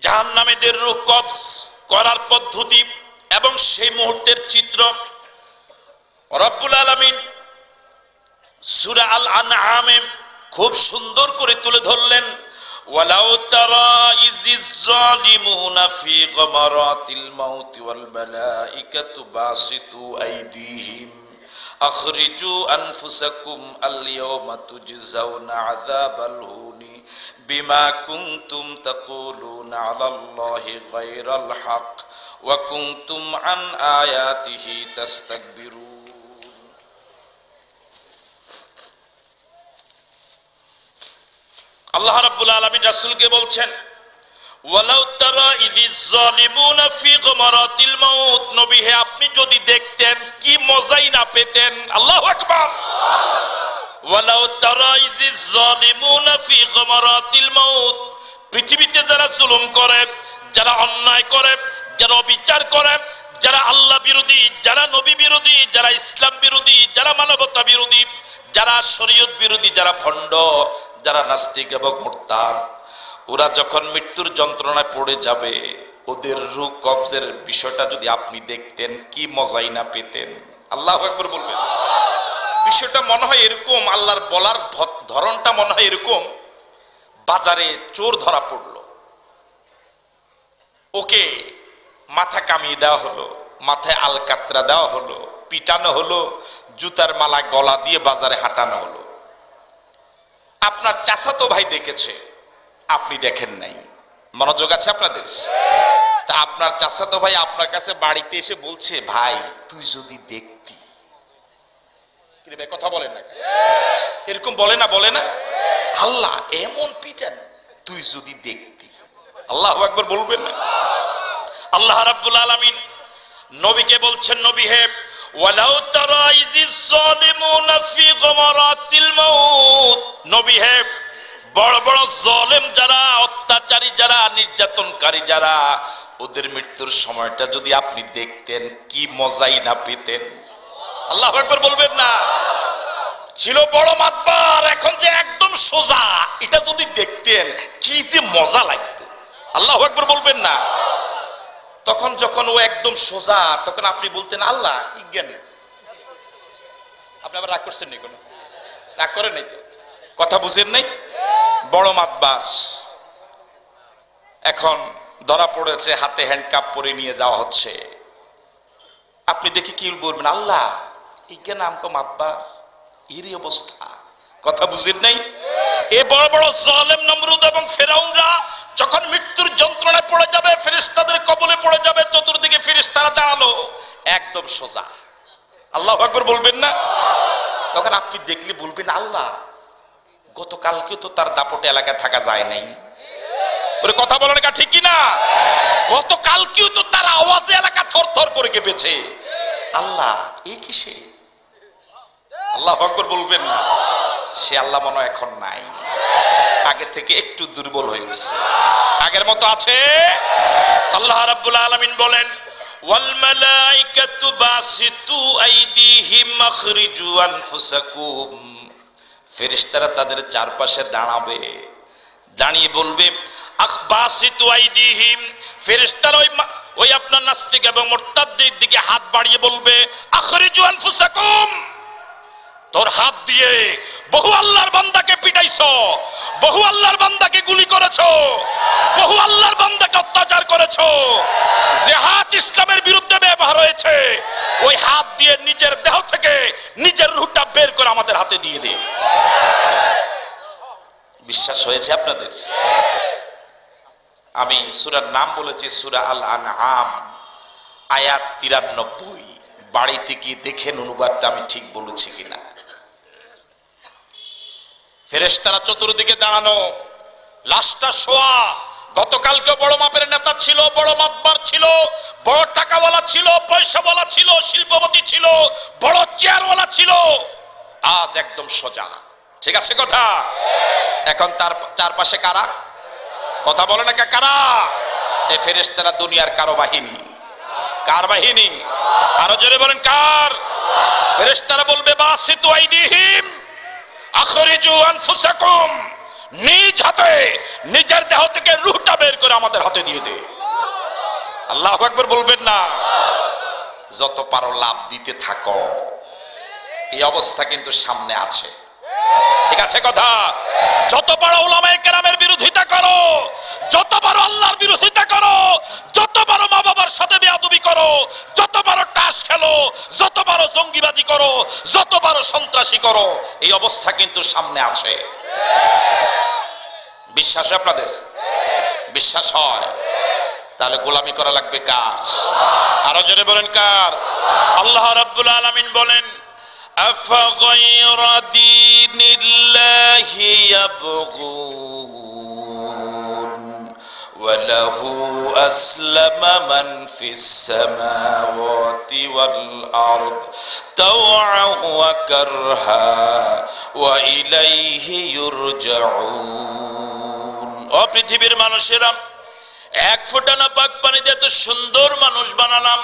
জাহান্নামীদের রূহ কবজ করার পদ্ধতি এবং সেই মুহূর্তের চিত্র রব্বুল আলামিন সূরা আল আনআমে খুব সুন্দর করে তুলে ধরলেন। ওয়ালাউ তারা ইজিজ জালিমুনা ফি গমারাতিল মাউতি ওয়াল মালাইকাতু বাসিতু আইদিহিম আখরিজু আনফুসাকুম আল ইয়াওমা তুজজাউনা আযাবাল হুনি বিমা কুনতুম তাকুলুনা আলাল্লাহি গায়রাল হক ওয়া কুনতুম আন আয়াতিহি তাস্তাকবিরুন। আল্লাহ রাব্বুল আলামিন রাসূলকে বলছেন, ওয়ালাউ তারা ইযিজ জালিমুনা ফি গমারাতিল মাউত, নবী হে আপনি যদি দেখতেন কি মজাই না পেতেন। আল্লাহু আকবার। ওয়ালাউ তারা ইযিজ জালিমুনা ফি গমারাতিল মাউত, পৃথিবীতে যারা জুলুম করে, যারা অন্যায় করে, যারা অবিচার করে, যারা আল্লাহ বিরোধী, যারা নবী বিরোধী, যারা ইসলাম বিরোধী, যারা মানবতা বিরোধী, যারা শরীয়ত বিরোধী, যারা ভণ্ড, যারা নাস্তিক এবং মুরতাদ, ওরা যখন মৃত্যুর যন্ত্রণায় পড়ে যাবে, ওদের রূহ কবজের বিষয়টা যদি আপনি দেখতেন কি মজাই না পেতেন। আল্লাহু আকবার বলবেন। বিষয়টা মনে হয় এরকম, আল্লাহর বলার ধরনটা মনে হয় এরকম, বাজারে চোর ধরা পড়লো, ওকে মাথা কামিয়ে দেওয়া হলো, মাথায় আলকাতরা দেওয়া হলো, পিটানো হলো, জুতার মালা গলা দিয়ে বাজারে হাঁটানো হলো। আপনার চাচাতো ভাই দেখেছে, আপনি দেখেন নাই। মনোযোগ আছে আপনাদের? তা আপনার চাচাতো ভাই আপনার কাছে বাড়িতে এসে বলছে, ভাই তুই যদি দেখতি। কথা বলেন না, এরকম বলে না? বলে না? আল্লাহ এমন পিটান, তুই যদি দেখতি। আল্লাহু আকবার বলবেন না? আল্লাহ রাব্বুল আলামিন নবীকে বলছেন, নবী হে ওয়ালাউ তারা ইযিজ জালিমুনা ফি গমারাতিল মাউত, নবী হে বড় বড় জালেম যারা, অত্যাচারী যারা, নির্যাতনকারী যারা, ওদের মৃত্যুর সময়টা যদি আপনি দেখতেন কি মজাই না পেতেন। আল্লাহু আকবার বলবেন না? ছিল বড় মাতবার, এখন যে একদম সোজা, এটা যদি দেখতেন কি যে মজা লাগতো। আল্লাহু আকবার বলবেন না? তখন যখন ও একদম সোজা, তখন আপনি বলতেন আল্লাহ ইজ্ঞানী। আপনি আবার রাগ করছেন নি? কোনো রাগ করেন নাই তো? কথা বুঝেন নাই? বড় মাতবার এখন ধরা পড়েছে, হাতে হ্যান্ডকাপ পরে নিয়ে যাওয়া হচ্ছে। আপনি দেখে কি বলবেন? আল্লাহ ইজ্ঞান আমকো মাতবার, এরই অবস্থা। কথা বুঝেন নাই? এ বড় বড় জালেম নমরুদ এবং ফেরাউনরা যখন মৃত্যুর যন্ত্রণায় পড়ে যাবে, ফেরেশতাদের কবলে পড়ে যাবে, চতুর্দিকে ফেরেশতারা দাঁড়ালো, একদম সোজা। আল্লাহু আকবার বলবেন না? তখন আপনি দেখলে বলবেন আল্লাহ গতকালকে তো তার দাপটে এলাকায় থাকা যায় নাই। ওরে কথা বলেন না, ঠিক কি না? গতকালকেও তো তার আওয়াজে এলাকা থরথর করে কেঁপেছে। আল্লাহ এই কিসে? আল্লাহু আকবার বলবেন না? সে আল্লাহ মনে হয় এখন নাই, আগে থেকে একটু দুর্বল হয়ে উঠছে। আগের মতো আছে? আল্লাহ রাব্বুল আলামিন বলেন, ওয়াল মালাইকাতু বাসিতু আইদিহিম আখরিজু আনফুসাকুম, ফেরেশতারা তাদের চারপাশে দাঁড়াবে, দাঁড়িয়ে বলবে আখবাসিতু আইদিহিম, ফেরেশতারা ওই আপনার নাস্তিক এবং মুরতাদদের দিকে হাত বাড়িয়ে বলবে আখরিজু আনফুসাকুম, তোর হাত দিয়ে বহু আল্লাহর বান্দাকে পিটাইছো, বহু আল্লাহর বান্দাকে গুলি করেছো, বহু আল্লাহর বান্দাকে অত্যাচার করেছো, যে হাত ইসলামের বিরুদ্ধে ব্যবহার হয়েছে, ওই হাত দিয়ে নিজের দেহ থেকে নিজের রূহটা বের করে আমাদের হাতে দিয়ে দে। বিশ্বাস হয়েছে আপনাদের? আমি সূরার নাম বলেছি সূরা আল আনআম, আয়াত 93। বাড়িতে গিয়ে দেখেন অনুবাদটা আমি ঠিক বলেছি কিনা। ফেরেশতারা চতুর্দিকে দাঁড়ানো, লাশটা শোয়া। গতকালকে বড় মাপের নেতা ছিল, বড় মাতবার ছিল, বড় টাকাওয়ালা ছিল, পয়সাওয়ালা ছিল, শিল্পপতি ছিল, বড় চেয়ারওয়ালা ছিল, আজ একদম সোজা। ঠিক আছে কথা? এখন তার চারপাশে কারা? কথা বলে না কারা? এই ফেরেশতারা দুনিয়ার কারো বাহিনী। কার বাহিনী? আরো জোরে বলেন কার? ফেরেশতারা বলবে বাসিতু আইদিহিম আখরিজু আনফুসাকুম, নিজ হাতে নিজের দেহ থেকে রূহটা বের করে আমাদের হাতে দিয়ে দে। আল্লাহু আকবার বলবেন না? যত পারো লাভ দিতে থাকো, এই অবস্থা কিন্তু সামনে আছে। ঠিক আছে কথা? যত পারো উলামায়ে কেরামের বিরোধিতা করো, যত পারো আল্লাহর বিরোধিতা করো, যত পারো মা বাবার সাথে বেয়াদবি করো, যত পারো টাস খেলো, যত পারো জঙ্গিবাদী করো, যত পারো সন্ত্রাসী করো, এই অবস্থা কিন্তু সামনে আছে। বিশ্বাস হয় আপনাদের? বিশ্বাস হয়? তাহলে গোলামি করা লাগবে কার? আরো জোরে বলেন কার? আল্লাহ রাব্বুল আলামিন বলেন أفغير دين الله يبغون وله أسلم من في السماوات والأرض طوعا وكرها وإليه يرجعون। ও পৃথিবীর মানুষেরা, এক ফোঁটা না পাক পানি দিয়ে এত সুন্দর মানুষ বানালাম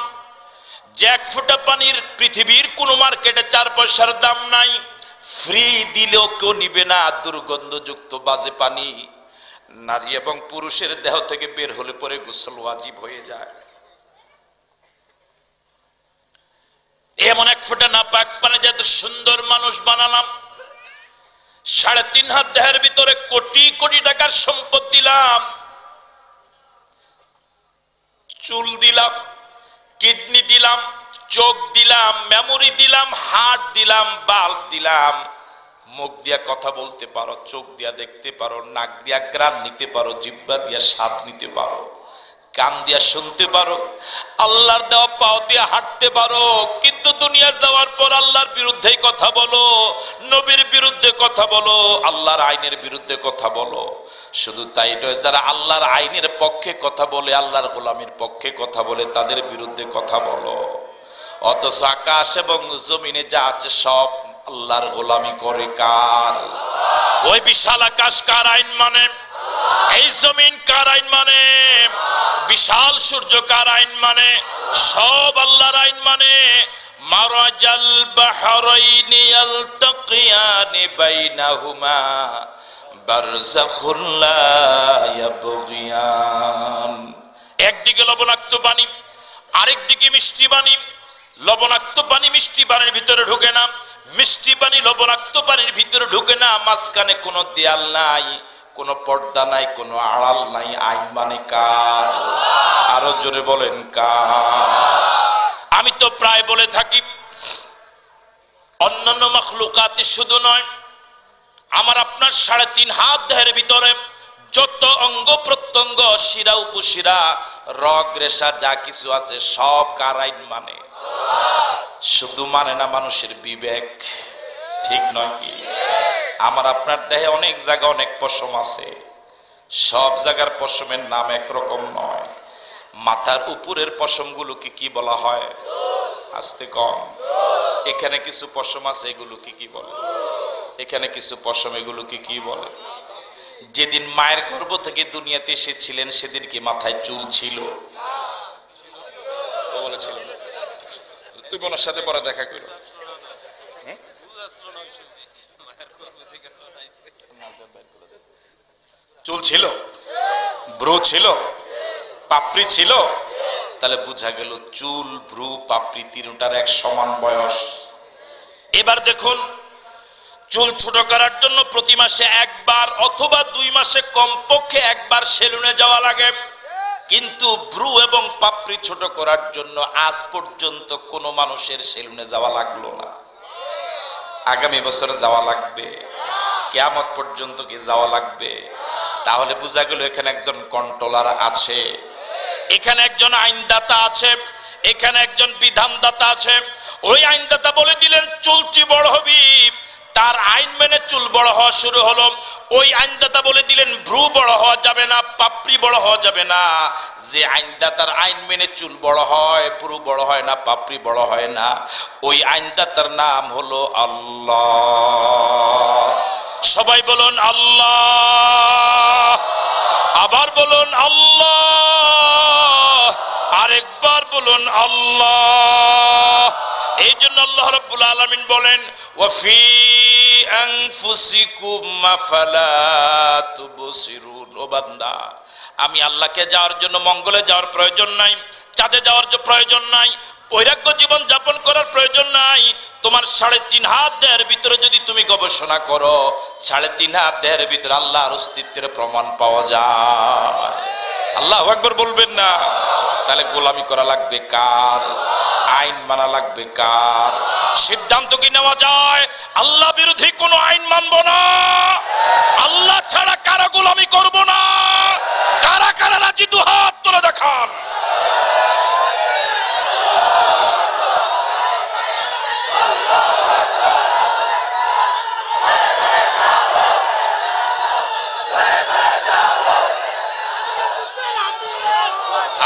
যে এক ফোঁটা পানির পৃথিবীর কোন মার্কেটে 4 পয়সার দাম নাই, ফ্রি দিলেও কেউ নিবে না। দুর্গন্ধযুক্ত বাজে পানি নারী এবং পুরুষের দেহ থেকে বের হলে পরে গোসল ওয়াজিব হয়ে যায়। এমন এক ফোঁটা না পাক পানি দিয়ে এত সুন্দর মানুষ বানালাম, 3.5 হাত দেহের ভিতরে কোটি কোটি টাকার সম্পদ দিলাম, চুল দিলাম, কিডনি দিলাম, চোখ দিলাম, মেমোরি দিলাম, হার্ট দিলাম, বাল্ব দিলাম। মুখ দিয়া কথা বলতে পারো, চোখ দিয়া দেখতে পারো, নাক দিয়া ঘ্রাণ নিতে পারো, জিহ্বা দিয়া স্বাদ নিতে পারো, কান দিয়া শুনতে পারো, আল্লাহর দেওয়া পাও দিয়া হাঁটতে পারো। কিন্তু দুনিয়া যাওয়ার পর আল্লাহর বিরুদ্ধে কথা বলো, নবীর বিরুদ্ধে কথা বলো, আল্লাহর আইনের বিরুদ্ধে কথা বলো। শুধু তাই নয়, যারা আল্লাহর আইনের পক্ষে কথা বলে, আল্লাহর গোলামির পক্ষে কথা বলে, তাদের বিরুদ্ধে কথা বলো। অথচ আকাশ এবং জমিনে যা আছে সব আল্লাহর গোলামি করে কার? ওই বিশাল আকাশ কার আইন মানে? এই জমিন কার আইন মানে? বিশাল সূর্য কার আইন মানে? সব আল্লাহর আইন মানে। মারাজাল বাহরাইনি ইয়ালতাকিয়ানি বাইনাহুমা বারযাখুন লা ইয়াবগিয়ান। একদিকে লবণাক্ত পানি, আরেকদিকে মিষ্টি পানি। লবণাক্ত পানি মিষ্টি পানির ভিতরে ঢুকে না, মিষ্টি পানি লবণাক্ত পানির ভিতরে ঢুকে না। মাঝখানে কোনো দেয়াল নাই, কোনো পর্দা নাই, কোনো আড়াল নাই। আইন মানে কার? আরো জোরে বলেন কার? আমি তো প্রায় বলে থাকি, অন্যান্য মাখলুকাতে শুধু নয়, আমার আপনার 3.5 হাত দেহের ভিতরে যত অঙ্গ প্রত্যঙ্গ, শিরা উপশিরা, রগ রেশা যা কিছু আছে সব কার আইন মানে? শুধু মানে না মানুষের বিবেক, ঠিক নয় কি? আমার আপনার দেহে অনেক জায়গা অনেক পশম আছে, সব জায়গার পশমের নাম একরকম নয়। মাথার উপরের পশমগুলোকে কি বলা হয়? আস্তে কম। এখানে কিছু পশম আছে, এগুলোকে কি বলে? এখানে কিছু পশম, এগুলোকে কি বলে? যেদিন মায়ের গর্ভ থেকে দুনিয়াতে এসেছিলেন সেদিন কি মাথায় চুল ছিল? বলেছিল তুই বোনের সাথে পরে দেখা করো। চুল ছিল, ভ্রু ছিল, পাপড়ি ছিল। তাহলে বোঝা গেল চুল, ভ্রু, পাপড়ি তিনটার এক সমান বয়স। এবার দেখুন, চুল ছোট করার জন্য প্রতি মাসে একবার অথবা 2 মাসে কমপক্ষে একবার সেলুনে যাওয়া লাগে। কিন্তু ভ্রু এবং পাপড়ি ছোট করার জন্য আজ পর্যন্ত কোনো মানুষের সেলুনে যাওয়া লাগলো না। আগামী বছরে যাওয়া লাগবে, কিয়ামত পর্যন্ত কি যাওয়া লাগবে? তাহলে বোঝা গেল এখানে একজন কন্ট্রোলার আছে, এখানে একজন আইনদাতা আছে, এখানে একজন বিধানদাতা আছে। ওই আইনদাতা বলে দিলেন চুলটি বড় হবি, তার আইন মেনে চুল বড় হওয়া শুরু হলো। ওই আইনদাতা বলে দিলেন ভ্রু বড় হওয়া যাবে না, পাপড়ি বড় হওয়া যাবে না। যে আইনদাতার আইন মেনে চুল বড় হয়, ভ্রু বড় হয় না, পাপড়ি বড় হয় না, ওই আইনদাতার নাম হলো আল্লাহ। সবাই বলুন আল্লাহ, আবার বলুন আল্লাহ, আরেকবার বলুন আল্লাহ। এই জন্য আল্লাহ রাব্বুল আলামিন বলেন ওয়াফি আনফুসিকুম আফালা তুবসিরুন। ও বান্দা, আমি আল্লাহকে যাওয়ার জন্য মঙ্গলে যাওয়ার প্রয়োজন নাই, চাঁদে যাওয়ার প্রয়োজন নাই, বৈরাগ্য জীবন যাপন করার প্রয়োজন নাই। তোমার 3.5 হাত দেহের ভিতরে যদি তুমি গবেষণা করো, 3.5 হাত দেহের ভিতরে আল্লাহর অস্তিত্বের প্রমাণ পাওয়া যায়। আল্লাহু আকবার বলবেন না? তাহলে গোলামি করা লাগবে কার? আইন মানা লাগবে কার? সিদ্ধান্ত কি নেওয়া যায় আল্লাহ বিরোধী কোনো আইন মানবো না, আল্লাহ ছাড়া কারা গোলামি করব না? কারা কারা রাজি? দুহাত তুলে দেখান।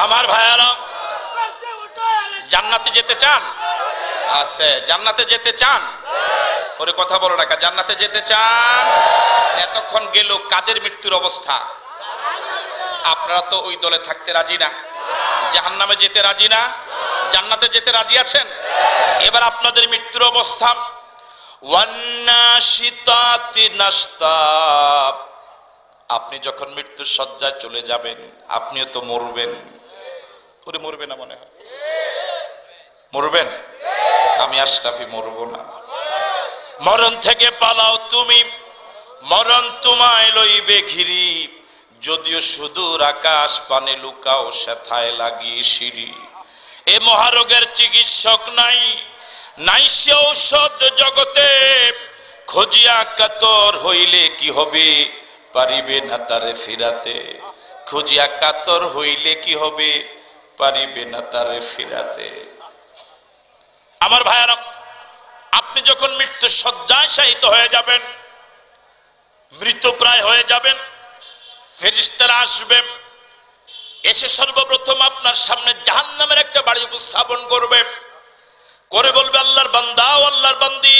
আমার ভাইয়ারা, জান্নাতে যেতে চান? আস্তে, জান্নাতে যেতে চান? ওরে কথা বলো না, জান্নাতে যেতে চান? এতক্ষণ গেল কাদের মৃত্যুর অবস্থা? আপনারা তো ওই দলে থাকতে রাজি না, জাহান্নামে যেতে রাজি না, জান্নাতে যেতে রাজি আছেন? এবার আপনাদের মৃত্যুর অবস্থা। ওয়ান্নাশিতাতি নাশতা। আপনি যখন মৃত্যুর শয্যায় চলে যাবেন, আপনিও তো মরবেন। ওরে মরবে না মনে হয়? মরবেন? আমি আশরাফি মরবো না। মরণ থেকে পালাও তুমি, মরণ তোমায় লইবে ঘিরি, যদিও সুদূর আকাশ পানে লুকাও সেথায় লাগিয়ে সিঁড়ি। এ মহারোগের চিকিৎসক নাই, নাই সে ঔষধ জগতে, খোঁজিয়া কাতর হইলে কি হবে, পারিবে না তারে ফিরাতে। খুঁজিয়া কাতর হইলে কি হবে, পারিবে না তারে ফিরাতে। আমার ভাইয়ারা, আপনি যখন মৃত্যু শয্যায় শায়িত হয়ে যাবেন, মৃতপ্রায় হয়ে যাবেন, ফেরেশতারা আসবে, এসে সর্বপ্রথম আপনার সামনে জাহান্নামের একটা বাড়ি উপস্থাপন করবে, করে বলবে আল্লাহর বান্দা ও আল্লাহর বান্দি,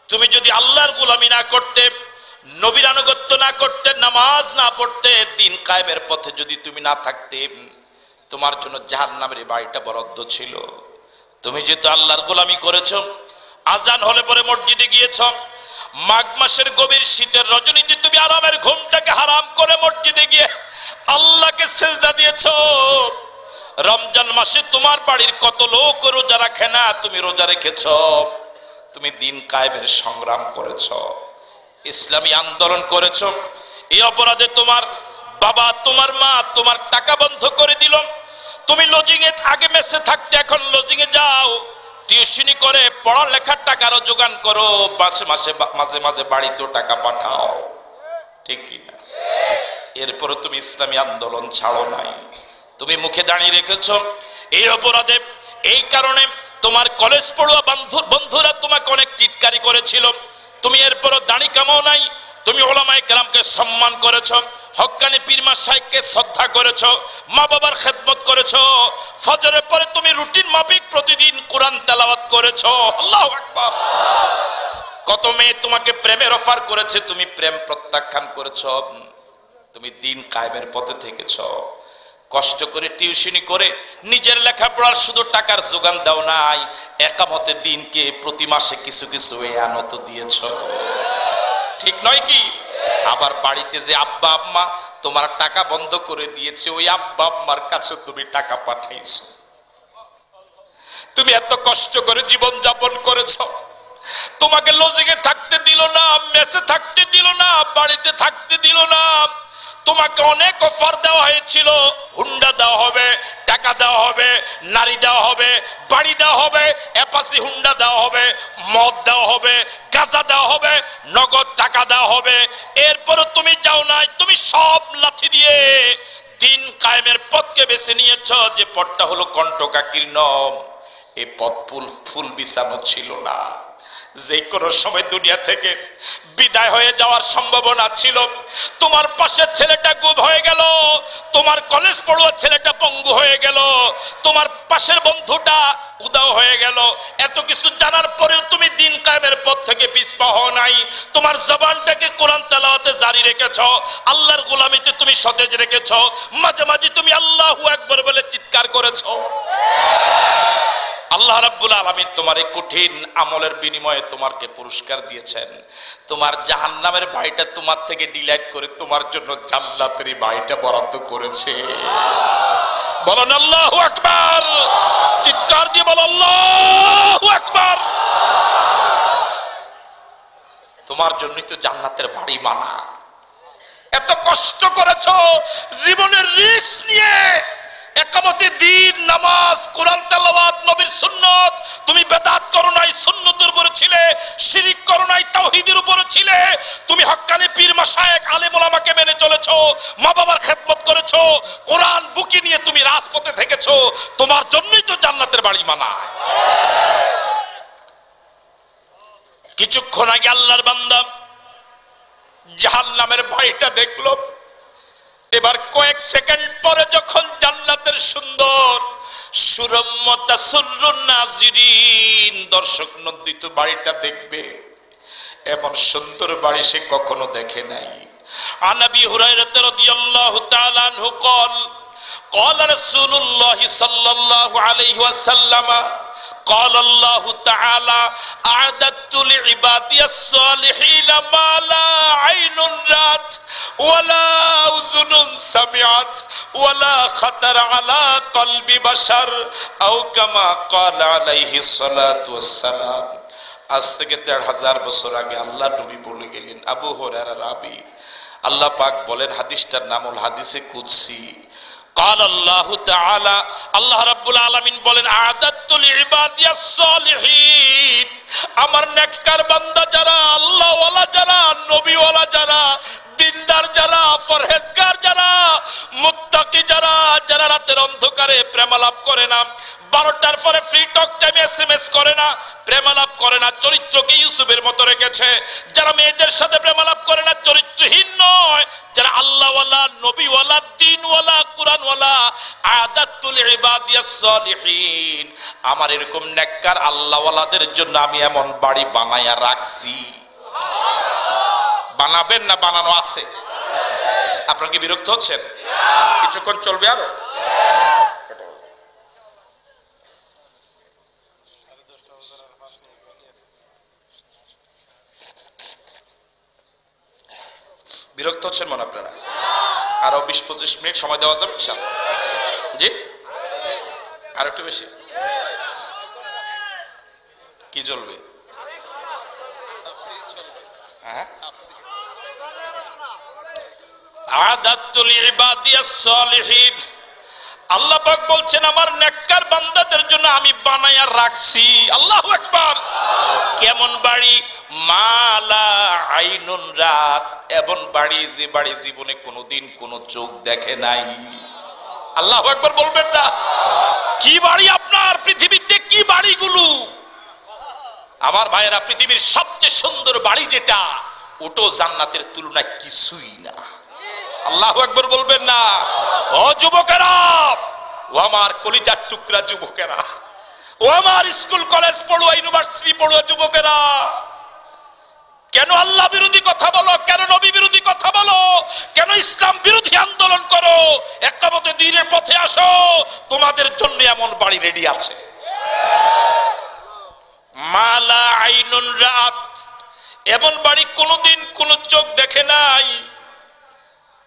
তুমি যদি আল্লাহর গোলামি না করতে, নবীর আনুগত্য না করতে, নামাজ না পড়তে, দিন কায়েমের পথে যদি তুমি না থাকতে, তোমার জন্য জাহান্নামের বাড়িটা বরাদ্দ ছিল। তুমি যেহেতু আল্লাহর গোলামি করেছো, আজান হলে পরে মসজিদে গিয়েছ, মাঘ মাসের গভীর শীতের রজনীতে তুমি আরামের ঘুমটাকে হারাম করে মসজিদে গিয়ে আল্লাহকে সিজদা দিয়েছো, রমজান মাসে তোমার বাড়ির কত লোক রোজা রাখে না, তুমি রোজা রেখেছো, তুমি দিন কায়েমের সংগ্রাম করেছো, ইসলামী আন্দোলন করেছো। এই অপরাধে তোমার বাবা, তোমার মা তোমার টাকা বন্ধ করে দিল। তুমি লজিং এ আগে মেসে থাকতে, এখন লজিং এ যাও, টিউশনি করে পড়ালেখার টাকারও যোগান করো, মাসে মাসে মাঝে মাঝে বাড়িতেও টাকা পাঠাও, ঠিক কিনা? এরপরও তুমি ইসলামী আন্দোলন ছাড়ো নাই, তুমি মুখে দাঁড়িয়ে রেখেছো। এই অপরাধে, এই কারণে তোমার কলেজ পড়ুয়া বন্ধুরা তোমাকে অনেক টিটকারি করেছিল, তুমি এরপরও দাড়ি কামাও নাই, তুমি ওলামায়ে কেরামকে সম্মান করেছো, হক্কানি পীর মাশায়েখকে শ্রদ্ধা করেছো, মা বাবার খেদমত করেছো, ফজরের পরে তুমি রুটিন মাফিক প্রতিদিন কোরআন তেলাওয়াত করেছো। আল্লাহু আকবার। কত মেয়ে তোমাকে প্রেমের অফার করেছে, তুমি প্রেম প্রত্যাখ্যান করেছো, তুমি দিন কায়েমের পথে থেকেছো, কষ্ট করে টিউশনি করে নিজের লেখাপড়ার শুধু টাকার যোগান দাও নাই, একামতে দিনকে প্রতি মাসে কিছু কিছু এয়ানত দিয়েছো, ঠিক নয় কি? আবার বাড়িতে যে আব্বা আম্মা তোমার টাকা বন্ধ করে দিয়েছে, ওই আব্বা আম্মার কাছে তুমি টাকা পাঠাইছো। তুমি এত কষ্ট করে জীবন যাপন করেছো, তোমাকে লজিংয়ে থাকতে দিল না, মেসে থাকতে দিল না, বাড়িতে থাকতে দিল না, তোমাকে অনেক অফার দেওয়া হয়েছিল, হুন্ডা দেওয়া হবে, টাকা দেওয়া হবে, নারী দেওয়া হবে, বাড়ি দেওয়া হবে, অ্যাপাসি হুন্ডা দেওয়া হবে, মদ দেওয়া হবে, গাঁজা দেওয়া হবে, নগদ টাকা দেওয়া হবে, এরপরও তুমি যাও নাই, তুমি সব লাথি দিয়ে দিন কায়েমের পথকে বেছে নিয়েছ, যে পথটা হলো কণ্টকাকীর্ণ, এই পথ ফুল বিছানো ছিল না, যে কোনো সময় দুনিয়া থেকে বিদায় হয়ে যাওয়ার সম্ভাবনা ছিল। তোমার পাশের ছেলেটা গুম হয়ে গেল, তোমার কলেজ পড়ুয়া ছেলেটা পঙ্গু হয়ে গেল, তোমার পাশের বন্ধুটা উদাও হয়ে গেল। এত কিছু জানার পরেও তুমি দিন কায়েমের পথ থেকে পিছপা হও নাই। তোমার জবানটাকে কোরআন তেলাওয়াতে জারি রেখেছো, আল্লাহর গোলামিতে তুমি সতেজ রেখেছো, মাঝে মাঝে তুমি আল্লাহু আকবার বলে চিৎকার করেছো। আল্লাহ রাব্বুল আলামিন তোমার এই কঠিন আমলের বিনিময়ে তোমাকে পুরস্কার দিয়েছেন। তোমার জাহান্নামের ভাইটা তোমার থেকে ডিলাইট করে তোমার জন্য জান্নাতের ভাইটা বরাদ্দ করেছে। বলেন আল্লাহু আকবার, চিৎকার দিয়ে বল আল্লাহু আকবার। তোমার জন্যই তো জান্নাতের বাড়ি মানা। এত কষ্ট করেছো, জীবনের রিস্ক নিয়ে একামতে দিন, নামাজ, কোরআন তেলাওয়াত, নবীর সুন্নাত। তুমি বেদাত করো নাই, সুন্নতের উপরে ছিলে। শিরক করো নাই, তাওহীদের উপরে ছিলে। তুমি হক্কানি পীর মাশায়েখ আলেম ওলামাকে মেনে চলেছো, মা বাবার খেদমত করেছো, কোরআন বুকে নিয়ে তুমি রাজপথে থেকেছো। তোমার জন্যই তো জান্নাতের বাড়ি মানা। কিছুক্ষণ আগে আল্লাহর বান্দা জাহান্নামের ভয়টা দেখলো। এবার কয়েক সেকেন্ড পরে যখন জান্নাতের সুন্দর সুরম্মতাসুরুন নাজিরিন দর্শক নন্দিত বাড়িটা দেখবে, এমন সুন্দর বাড়ি সে কখনো দেখে নাই। আন আবি হুরায়রা রাদিয়াল্লাহু তাআলা আনহু قال قال رسول الله صلى الله عليه وسلم قال الله تعالى أعددت لعبادي الصالحين ما لا عين رأت ولا أذن سمعت ولا خطر على قلب بشر أو كما قال عليه الصلاة والسلام। আজ থেকে ১৫০০ বছর আগে আল্লাহ নবী বলে গেলেন, আবু হুরায়রা রাবি, আল্লাহ পাক বলেন, হাদিসটার নাম হল হাদিসে কুদসি। قال الله تعالى আল্লাহ রাব্বুল আলামিন বলেন, আ'দাতু লিইবাদিয়াস সালিহিন, আমার নেককার বান্দা যারা, আল্লাহ ওয়ালা যারা, নবী ওয়ালা যারা, দিনদার যারা, পরহেজগার যারা, মুত্তাকি যারা, যারা রাতের অন্ধকারে প্রেমালাপ করে না, 12টার পরে ফ্রি টক টাইমে এসএমএস করে না, প্রেমালাপ করে না, চরিত্রকে ইউসুফের মতো রেখেছে, যারা মেয়েদের সাথে প্রেমালাপ করে না, চরিত্রহীন নয়, যারা আল্লাহওয়ালা, নবীওয়ালা, দিনওয়ালা, কুরআনওয়ালা, আ'দাতু লিইবাদিয়াস সালিহিন, আমার এরকম নেককার আল্লাহওয়ালাদের জন্য আমি এমন বাড়ি বানায়া রাখছি। বানাবেন না বানানো আছে? আপনারা কি বিরক্ত হচ্ছেন? কিছুক্ষণ চলবে আরো? বিরক্ত হচ্ছেন মনে আপনারা? আরো ২০-২৫ মিনিট সময় দেওয়া যাবে ইনশাআল্লাহ? জি, আর একটু বেশি কি চলবে? হ্যাঁ, আ'দাতু লিইবাদিয়াস সালিহিন, আল্লাহ পাক বলছেন আমার নেককার বান্দাদের জন্য আমি বানায়া রাখছি। আল্লাহু আকবার। কেমন বাড়ি? মালা আইনুন রাত, এমন বাড়ি যে বাড়ি জীবনে কোনোদিন কোন চোখ দেখে নাই। আল্লাহু আকবার বলবেন না? কি বাড়ি আপনার পৃথিবীতে? কি বাড়িগুলো আমার ভাইয়েরা? পৃথিবীর সবচেয়ে সুন্দর বাড়ি যেটা, ওটো জান্নাতের তুলনায় কিছুই না। আল্লাহু আকবার বলবেন না? ও যুবকেরা, ও আমার কলিজার টুকরা যুবকেরা, ও আমার স্কুল কলেজ পড়ুয়া, ইউনিভার্সিটি পড়ুয়া যুবকেরা, কেন আল্লাহ বিরোধী কথা বলো? কেন নবী বিরোধী কথা বলো? কেন ইসলাম বিরোধী আন্দোলন করো? একামতে দ্বীনের পথে আসো, তোমাদের জন্য এমন বাড়ি রেডি আছে। মালা আইনুন রাত, এমন বাড়ি কোনদিন কোন চোখ দেখে নাই।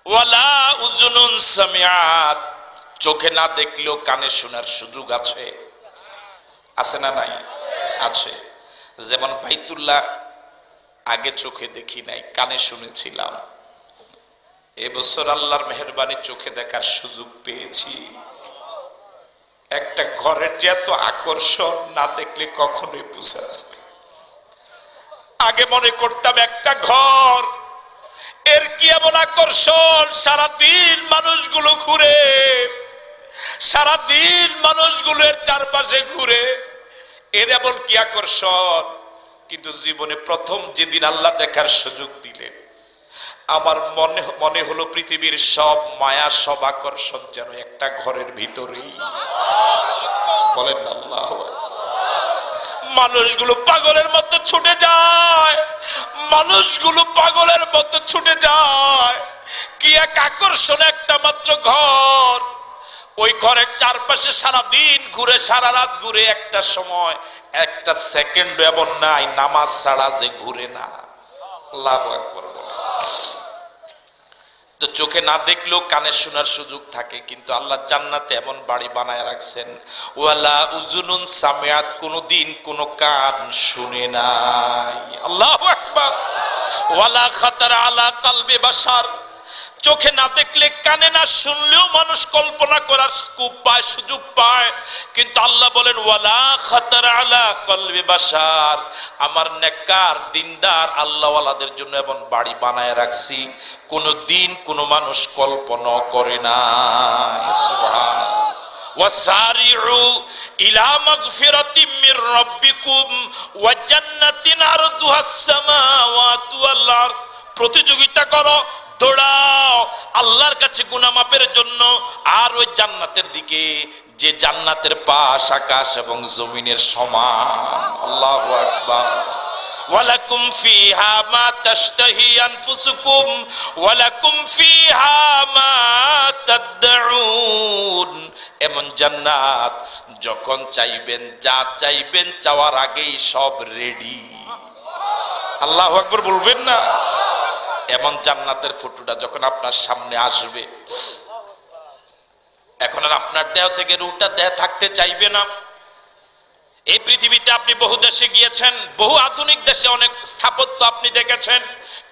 ওয়ালা উযুনুন সামিআত, চোখে না দেখলেও কানে শোনার সুযোগ আছে। আছে না নাই? আছে। যেমন বাইতুল্লাহ আগে চোখে দেখি নাই, কানে শুনেছিলাম, এবছর আল্লাহর মেহেরবানি চোখে দেখার সুযোগ পেয়েছি। একটা ঘরের যে এত আকর্ষণ, না দেখলে কখনোই বোঝা যাবে। আগে মনে করতাম একটা ঘর, এর কি এমন আকর্ষণ, সারাদিন মানুষগুলো ঘুরে, সারাদিন মানুষগুলো এর চারপাশে ঘুরে, এর এমন কি আকর্ষণ। কিন্তু জীবনে প্রথম যেদিন আল্লাহ দেখার সুযোগ দিলেন, আমার মনে হলো পৃথিবীর সব মায়া, সব আকর্ষণ যেন একটা ঘরের ভিতরেই। বলেন আল্লাহ। মানুষগুলো পাগলের মতো ছুটে যায়, মানুষগুলো পাগলের মতো ছুটে যায়। কি এক আকর্ষণ, একটা মাত্র ঘর। ওই ঘরের চারপাশে সারাদিন ঘুরে, সারা রাত ঘুরে, একটা সময় একটা সেকেন্ড এমন নাই নামাজ ছাড়া যে ঘুরে না। আল্লাহু আকবার। তো চোখে না দেখলেও কানে শোনার সুযোগ থাকে, কিন্তু আল্লাহ জান্নাতে এমন বাড়ি বানায় রাখছেন, ওয়ালা উযুনুন সামিআত, কোনদিন কোন কান শুনে নাই। আল্লাহু আকবার। ওয়ালা খাতার আলা কলবে বাশার, চোখে না দেখলে, কানে না শুনলেও মানুষ কল্পনা করার স্কোপ পায়, সুযোগ পায়, কিন্তু আল্লাহ বলেন ওয়ালা খাতার আলা কলবে বাশার, আমার নেককার দিনদার আল্লাহওয়ালাদের জন্য এমন বাড়ি বানায় রাখছি কোন দিন কোন মানুষ কল্পনা করে না। সুবহানাল্লাহ। ওয়াসারিউ ইলা মাগফিরাতিম মির রাব্বিকুম ওয়া জান্নাতিন আরদুহাস সামাওয়াতু ওয়াল আরদ, প্রতিযোগিতা করো, দৌড়াও আল্লাহর কাছে গুনাহ মাফের জন্য, আর ওই জান্নাতের দিকে যে জান্নাতের পাশ আকাশ এবং জমিনের সমান। আল্লাহু আকবার। ওয়ালাকুম ফিহা মা তাশতাহি আনফুসুকুম ওয়ালাকুম ফিহা মা তাদউন, এমন জান্নাত যখন চাইবেন, যা চাইবেন চাওয়ার আগেই সব রেডি। আল্লাহু আকবার বলবেন না? এমন জান্নাতের ফটোটা যখন আপনার সামনে আসবে, এখন আর আপনার দেহ থেকে রূহটা দেহ থাকতে চাইবে না। এই পৃথিবীতে আপনি বহু দেশে গিয়েছেন, বহু আধুনিক দেশে অনেক স্থাপত্য আপনি দেখেছেন,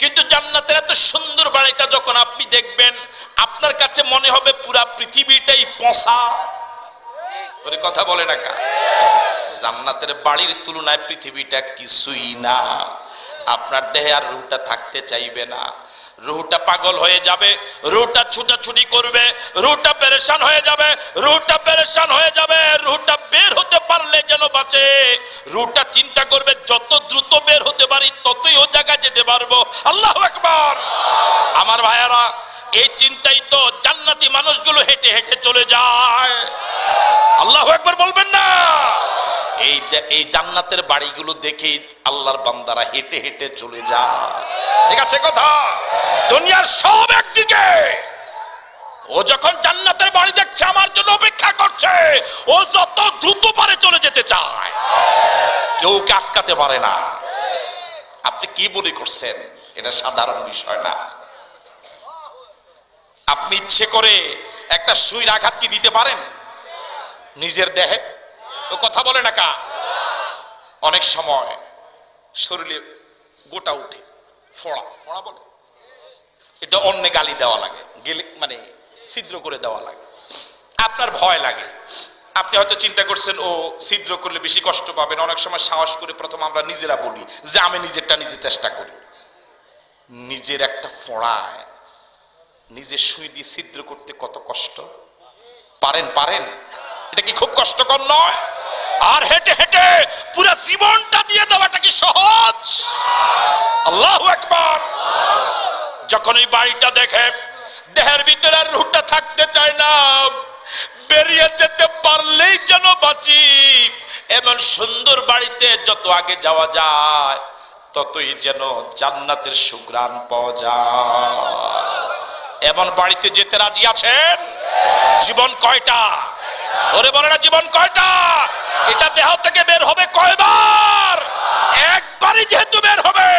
কিন্তু জান্নাতের এত সুন্দর বাড়িটা যখন আপনি দেখবেন, আপনার কাছে মনে হবে পুরা পৃথিবীটাই পচা। ওরে কথা বলে না কা? জান্নাতের বাড়ির তুলনায় পৃথিবীটা কিছুই না। আপনার দেহে আর রূহটা থাকতে চাইবে না, রূহটা পাগল হয়ে যাবে, রূহটা ছুটাছুটি করবে, রূহটা পেরেশান হয়ে যাবে, রূহটা পেরেশান হয়ে যাবে, রূহটা বের হতে পারলে যেন বাঁচে। রূহটা চিন্তা করবে যত দ্রুত বের হতে পারি ততই ও জায়গায় যেতে পারবো। আল্লাহু আকবার। আমার ভাইয়ারা, এই চিন্তাই তো জান্নাতি মানুষগুলো হেঁটে হেঁটে চলে যায়। আল্লাহু আকবার বলবেন না? এই জান্নাতের বাড়িগুলো দেখেই আল্লাহর বান্দারা হেঁটে হেঁটে চলে যায়। ঠিক আছে কথা? দুনিয়ার সব একদিকে, ও যখন জান্নাতের বাড়ি দেখছে আমার জন্য অপেক্ষা করছে, ও যত দ্রুত পারে চলে যেতে চায়, কেউ কে আটকাতে পারে না। আপনি কি মনে করছেন এটা সাধারণ বিষয় না? আপনি ইচ্ছে করে একটা সুইর আঘাত কি দিতে পারেন নিজের দেহে? ও কথা বলে না কা? অনেক সময় শরীরে গোটা উঠে, ফোড়া ফোড়া বলে, এটা অন্য গালি দেওয়া লাগে, গেলে মানে ছিদ্র করে দেওয়া লাগে, আপনার ভয় লাগে। আপনি হয়তো চিন্তা করছেন ও ছিদ্র করলে বেশি কষ্ট পাবেন। অনেক সময় সাহস করে প্রথম আমরা নিজেরা বলি যে আমি নিজেরটা নিজে চেষ্টা করি। নিজের একটা ফোড়ায় নিজের সুই দিয়ে ছিদ্র করতে কত কষ্ট। পারেন? পারেন? এটা কি খুব কষ্টকর নয়? আর হেঁটে হেঁটে পুরো জীবনটা দিয়ে দেওয়াটা কি সহজ? আল্লাহু আকবার। যখন এই বাড়িটা দেখে, দেহের ভিতরে আর রূহটা থাকতে চায় না, বেরিয়ে যেতে পারলেই যেন বাঁচি। এমন সুন্দর বাড়িতে যত আগে যাওয়া যায় ততই যেন জান্নাতের সুঘ্রাণ পাওয়া যায়। এমন বাড়িতে যেতে রাজি আছেন? জীবন কয়টা? ওরে বলে না, জীবন কয়টা? এটা দেহ থেকে বের হবে কয়বার? একবারই যেহেতু বের হবে,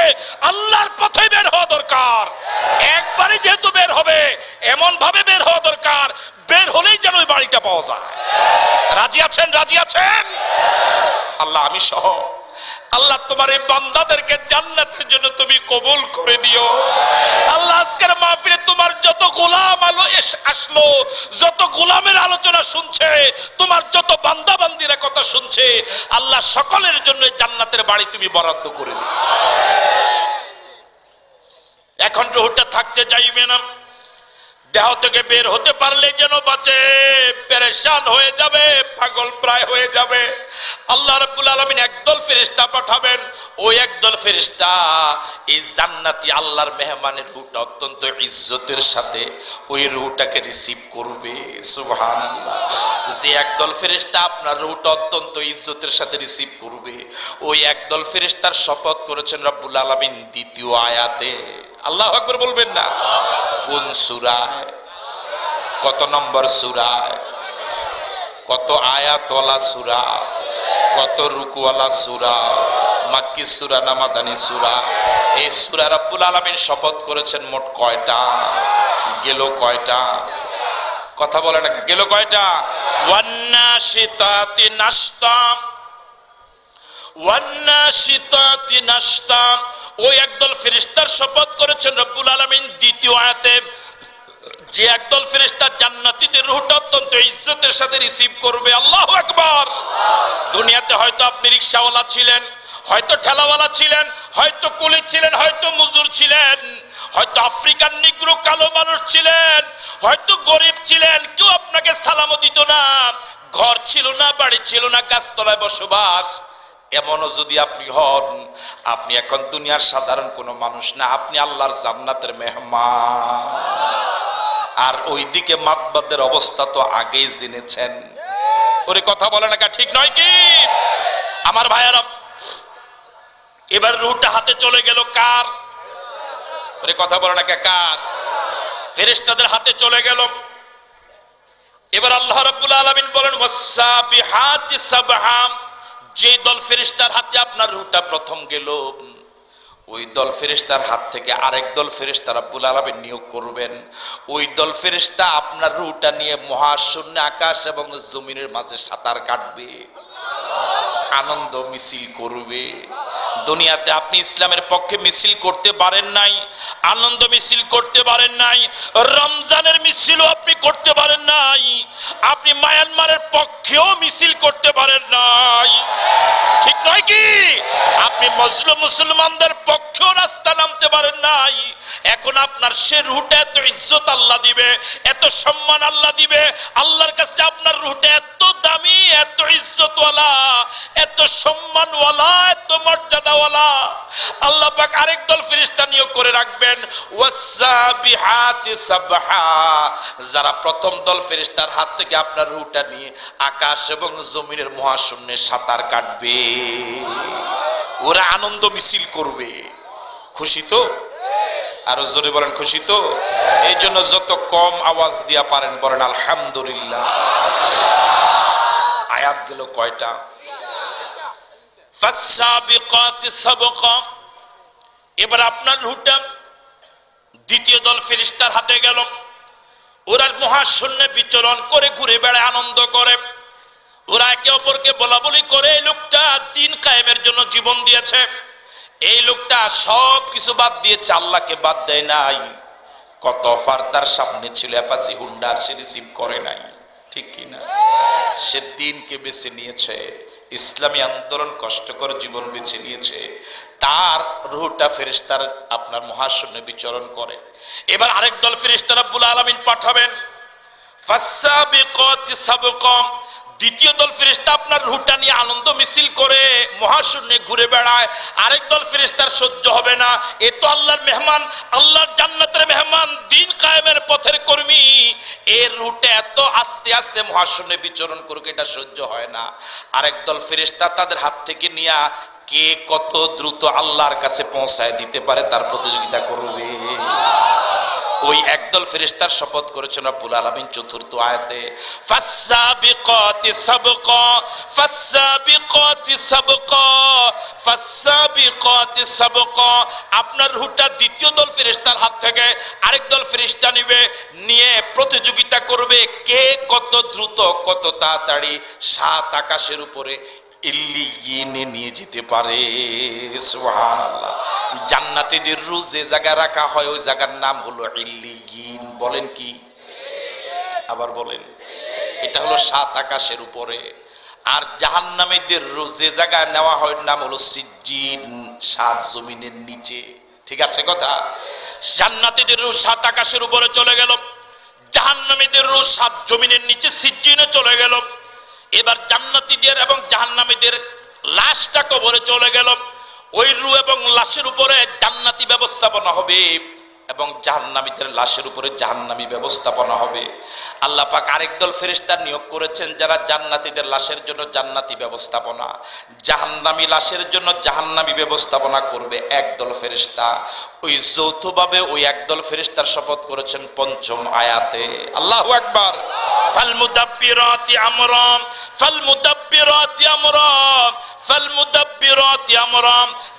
আল্লাহর পথে বের হওয়া দরকার। একবারই যেহেতু বের হবে, এমন ভাবে বের হওয়া দরকার, বের হলেই যেন ওই বাড়িটা পাওয়া যায়। রাজি আছেন? রাজি আছেন? আল্লাহ আমি সহ, আল্লাহ তোমার এই বান্দাদেরকে জান্নাতের জন্য তুমি কবুল করে নিও। আল্লাহ আজকের মাহফিলে তোমার যত গোলাম আসলো, যত গোলামের আলোচনা শুনছে, তোমার যত বান্দা বান্দিরা কথা শুনছে, আল্লাহ সকলের জন্য জান্নাতের বাড়ি তুমি বরাদ্দ করে দিও। এখন রুহটা থাকতে চাইবে না, দেহ থেকে বের হতে পারলে যেন বাঁচে, পেরেশান হয়ে যাবে, পাগল প্রায় হয়ে যাবে। আল্লাহ রাব্বুল আলামিন একদল ফেরেশতা পাঠাবেন, ওই একদল ফেরেশতা এই জান্নাতি আল্লাহর মেহমানের রূহটা অত্যন্ত ইজ্জতের সাথে ওই রূহটাকে রিসিভ করবে। সুবহানাল্লাহ। যে একদল ফেরেশতা আপনার রূহটা অত্যন্ত ইজ্জতের সাথে রিসিভ করবে, ওই একদল ফেরেশতার শপথ করেছেন রাব্বুল আলামিন দ্বিতীয় আয়াতে। আল্লাহু আকবার বলবেন না? কোন সূরায়, কত নম্বর সূরায়, কত আয়াতওয়ালা সূরা, কত রুকুওয়ালা সূরা, মাক্কি সূরা না মাদানী সূরা? এই সূরা রাব্বুল আলামিন শপথ করেছেন মোট কয়টা? গেল কয়টা? কথা বলে না, গেল কয়টা? ওয়ান্নাশিতাতি নাশতা, ওয়ান্নাশিতাতি নাশতা। ওই একদল ফেরেশতার শপথ করেছেন রব্বুল আলামিন দ্বিতীয় আয়াতে। যে একদল ফেরেশতা জান্নাতীদের রূহটা অত্যন্ত ইজ্জতের সাথে রিসিভ করবে। আল্লাহু আকবার। দুনিয়াতে হয়তো আপনি রিকশাওয়ালা ছিলেন, হয়তো ঠেলাওয়ালা ছিলেন, হয়তো কুলি ছিলেন, হয়তো মজদুর ছিলেন, হয়তো আফ্রিকান নিগ্রো কালো মানুষ ছিলেন, হয়তো গরিব ছিলেন, কেউ আপনাকে সালামও দিত না, ঘর ছিল না, বাড়ি ছিল না, গাছতলায় বসবাস। এমনও যদি আপনি হন, আপনি এখন দুনিয়ার সাধারণ কোনো মানুষ না, আপনি আল্লাহর জান্নাতের মেহমান। আর ওইদিকে মাতবাদের অবস্থা তো আগেই জেনেছেন। ওরে কথা বলে না, ঠিক নয় কি আমার ভাইয়ারা? এবার রূহটা হাতে চলে গেল কার? ওরে কথা বলে না, কার? ফেরেশতাদের হাতে চলে গেল। এবার আল্লাহ রাব্বুল আলামিন বলেন ওয়াসাবিহাতি সাবহা। যে দল ফেরেশতার হাতে আপনার রূহটা প্রথম গেল, ওই দল ফেরেশতার হাত থেকে আরেক দল ফেরেশতা রাব্বুল আলামিন নিয়োগ করবেন। ওই দল ফেরেশতা আপনার রূহটা নিয়ে মহাশূন্য আকাশ এবং জমিনের মাঝে সাঁতার কাটবে, আনন্দ মিছিল করবে। দুনিয়াতে আপনি ইসলামের পক্ষে মিছিল করতে পারেন নাই, আনন্দ মিছিল করতে পারেন নাই, রমজানের মিছিলও আপনি করতে পারেন নাই, আপনি মায়ানমারের পক্ষেও মিছিল করতে পারেন নাই, ঠিক নয় কি? আপনি মজলুম মুসলমানদের পক্ষেও রাস্তা নামতে পারেন নাই। এখন আপনার সে রূহটা এত ইজ্জত আল্লাহ দিবে, এত সম্মান আল্লাহ দিবে, আল্লাহর কাছে আপনার রূহটা এত দামি, এত ইজ্জতওয়ালা, এত সম্মানওয়ালা, এত মর্যাদাওয়ালা। আল্লাহ পাক আরেক দল ফেরেশতা নিয়োগ করে রাখবেন ওয়াসাবিহাতি সাবহা। যারা প্রথম দল ফেরেশতার হাত থেকে আপনার রূহটা নিয়ে আকাশ এবং জমিনের মহাশূন্যে সাঁতার কাটবে, ওরা আনন্দ মিছিল করবে। খুশি তো? আরো জোরে বলেন খুশি তো? এই জন্য যত কম আওয়াজ দিয়া পারেন বলেন আলহামদুলিল্লাহ। আয়াত গেল কয়টা? ফাসাবিকাতি সাবকা। এবার আপনার রূহটা দ্বিতীয় দল ফেরেশতার হাতে গেল। ওরা মহাশূন্যে বিচরণ করে, ঘুরে বেড়ায়, আনন্দ করে। ওরা একে অপরকে বলা বলি করে, এই লোকটা দিন কায়েমের জন্য জীবন দিয়েছে, এই লোকটা সব কিছু বাদ দিয়েছে, আল্লাহকে বাদ দেয় নাই। কত অফার তার সামনে ছিল, এফাসি হুন্ডার, সে রিসিভ করে নাই, ঠিক কিনা? সে দিনকে বেছে নিয়েছে, ইসলামী আন্দোলন কষ্টকর জীবন বেছে নিয়েছে। তার রূহটা ফেরেশতার আপনার মহাশূন্যে বিচরণ করে। এবার আরেক দল ফেরেশতা রাব্বুল আলামিন পাঠাবেন ফাসাবিকাতি সাবকা। দ্বিতীয় দল ফেরেশতা আপনার রূহটা নিয়ে আনন্দ মিছিল করে মহাশূন্যে ঘুরে বেড়ায়। আরেক দল ফেরেশতার সহ্য হবে না, এ তো আল্লাহর মেহমান, আল্লাহর জান্নাতের মেহমান, দিন কায়েমের পথের কর্মী, এর রূহটা এত আস্তে আস্তে মহাশূন্যে বিচরণ করুক, এটা সহ্য হয় না। আরেক দল ফেরেশতা তাদের হাত থেকে নিয়ে কে কত দ্রুত আল্লাহর কাছে পৌঁছায় দিতে পারে তার প্রতিযোগিতা করবে। ওই একদল ফেরেশতার শপথ করেছেন রব্বুল আলামিন চতুর্থ আয়াতে ফাসাবিকাতি সাবকা, ফাসাবিকাতি সাবকা, ফাসাবিকাতি সাবকা। আপনার রূহটা দ্বিতীয় দল ফেরেশতার হাত থেকে আরেক দল ফেরেশতা নিয়ে প্রতিযোগিতা করবে, কে কত দ্রুত, কত তাড়াতাড়ি সাত আকাশের উপরে ইল্লিয়িনে নিয়ে যেতে পারে। সুবহানাল্লাহ। জান্নাতীদের রূহ যে জায়গায় রাখা হয় ওই জায়গার নাম হলো ইল্লিয়িন। বলেন কি? আবার বলেন। এটা হলো সাত আকাশের উপরে। আর জাহান্নামীদের রূহ যে জায়গায় নেওয়া হয় নাম হলো সিজ্জিন, সাত জমিনের নিচে। ঠিক আছে কথা? জান্নাতীদের রূহ সাত আকাশের উপরে চলে গেল। জাহান্নামীদের রূহ 7 জমিনের নিচে সিজ্জিনে চলে গেল। এবার জান্নাতীদের এবং জাহান্নামীদের লাশটা কবরে চলে গেল। ওই রূহ এবং লাশের উপরে জান্নাতি ব্যবস্থাপনা হবে এবং জাহান্নামীদের লাশের উপরে জাহান্নামী ব্যবস্থাপনা হবে। আল্লাহ পাক আরেক দল ফেরেশতা নিয়োগ করেছেন যারা জান্নাতীদের লাশের জন্য জান্নাতি ব্যবস্থাপনা, জাহান্নামী লাশের জন্য জাহান্নামী ব্যবস্থাপনা করবে একদল ফেরেশতা। ওই যৌথভাবে ওই একদল ফেরেশতার শপথ করেছেন ৫ম আয়াতে। আল্লাহু আকবার। ফাল মুদাব্বিরাতি আমরা ফাল মুদাব্বিরাতি আমরা ফাল মুদাব্বিরাতি আমরা।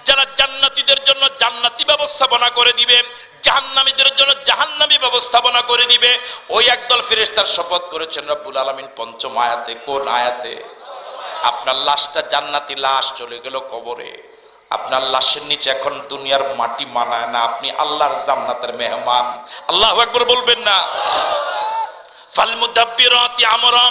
যারা জান্নাতীদের জন্য জান্নাতি ব্যবস্থাপনা করে দিবে, জাহান্নামীদের জন্য জাহান্নামী ব্যবস্থাপনা করে দিবে, ওই একদল ফেরেশতার শপথ করেছেন রব্বুল আলামিন ৫ম আয়াতে। কোন আয়াতে? আপনার লাশটা জান্নাতি লাশ চলে গেল কবরে, আপনার লাশের নিচে এখন দুনিয়ার মাটি মানায় না, আপনি আল্লাহর জান্নাতের মেহমান। আল্লাহু আকবার বলবেন না? ফাল মুদাব্বিরাতি আমরা।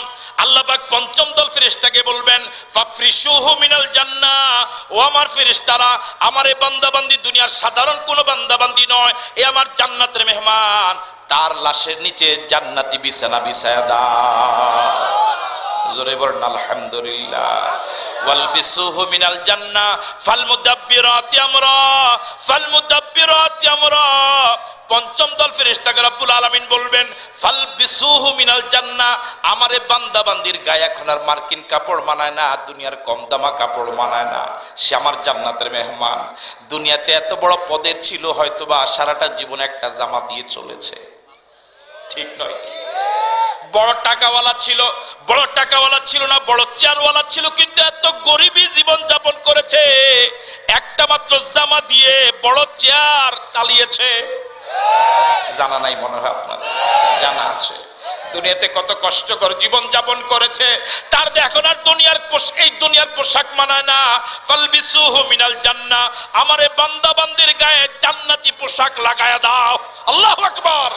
আল্লাহ পাক ৫ম দল ফেরেশতাকে বলবেন ফাফরিশুহু মিনাল জান্নাহ। ও আমার ফেরেশতারা, আমার এই বান্দাবান্দি দুনিয়ার সাধারণ কোনো বান্দাবান্দি নয়, এ আমার জান্নাতের মেহমান, তার লাশের নিচে জান্নাতি বিছানা বিছায়া দাও। জোরে বলেন আলহামদুলিল্লাহ। ওয়ালবিসুহু মিনাল জান্নাহ ফাল মুদাব্বিরাতি আমরা ফাল মুদাব্বিরাতি আমরা। ৫ম দল ফেরেশতাকে রব্বুল আলামিন বলবেন ফালবিসুহু মিনাল জান্নাহ। আমারে বান্দা বান্দির গায়ে এখন আর মার্কিন কাপড় মানায় না, দুনিয়ার কম দামা কাপড় মানায় না, সে আমার জান্নাতের মেহমান। দুনিয়াতে এত বড় পদের ছিল, হয়তোবা সারাটা জীবন একটা জামা দিয়ে চলেছে, ঠিক নয়? বড় টাকাওয়ালা ছিল, বড় টাকাওয়ালা ছিল না, বড় চেয়ারওয়ালা ছিল, কিন্তু এত গরিবী জীবন যাপন করেছে, একটা মাত্র জামা দিয়ে বড় চেয়ার চালিয়েছে। জানা নাই মনে হয় আপনার? জানা আছে। দুনিয়াতে কত কষ্টকর জীবন যাপন করেছে, তার এখন আর এই দুনিয়ার পোশাক মানায় না। ফালবিসুহু মিনাল জান্নাহ। আমারে বান্দা বান্দির গায়ে জান্নাতি পোশাক লাগায়া দাও। আল্লাহু আকবার।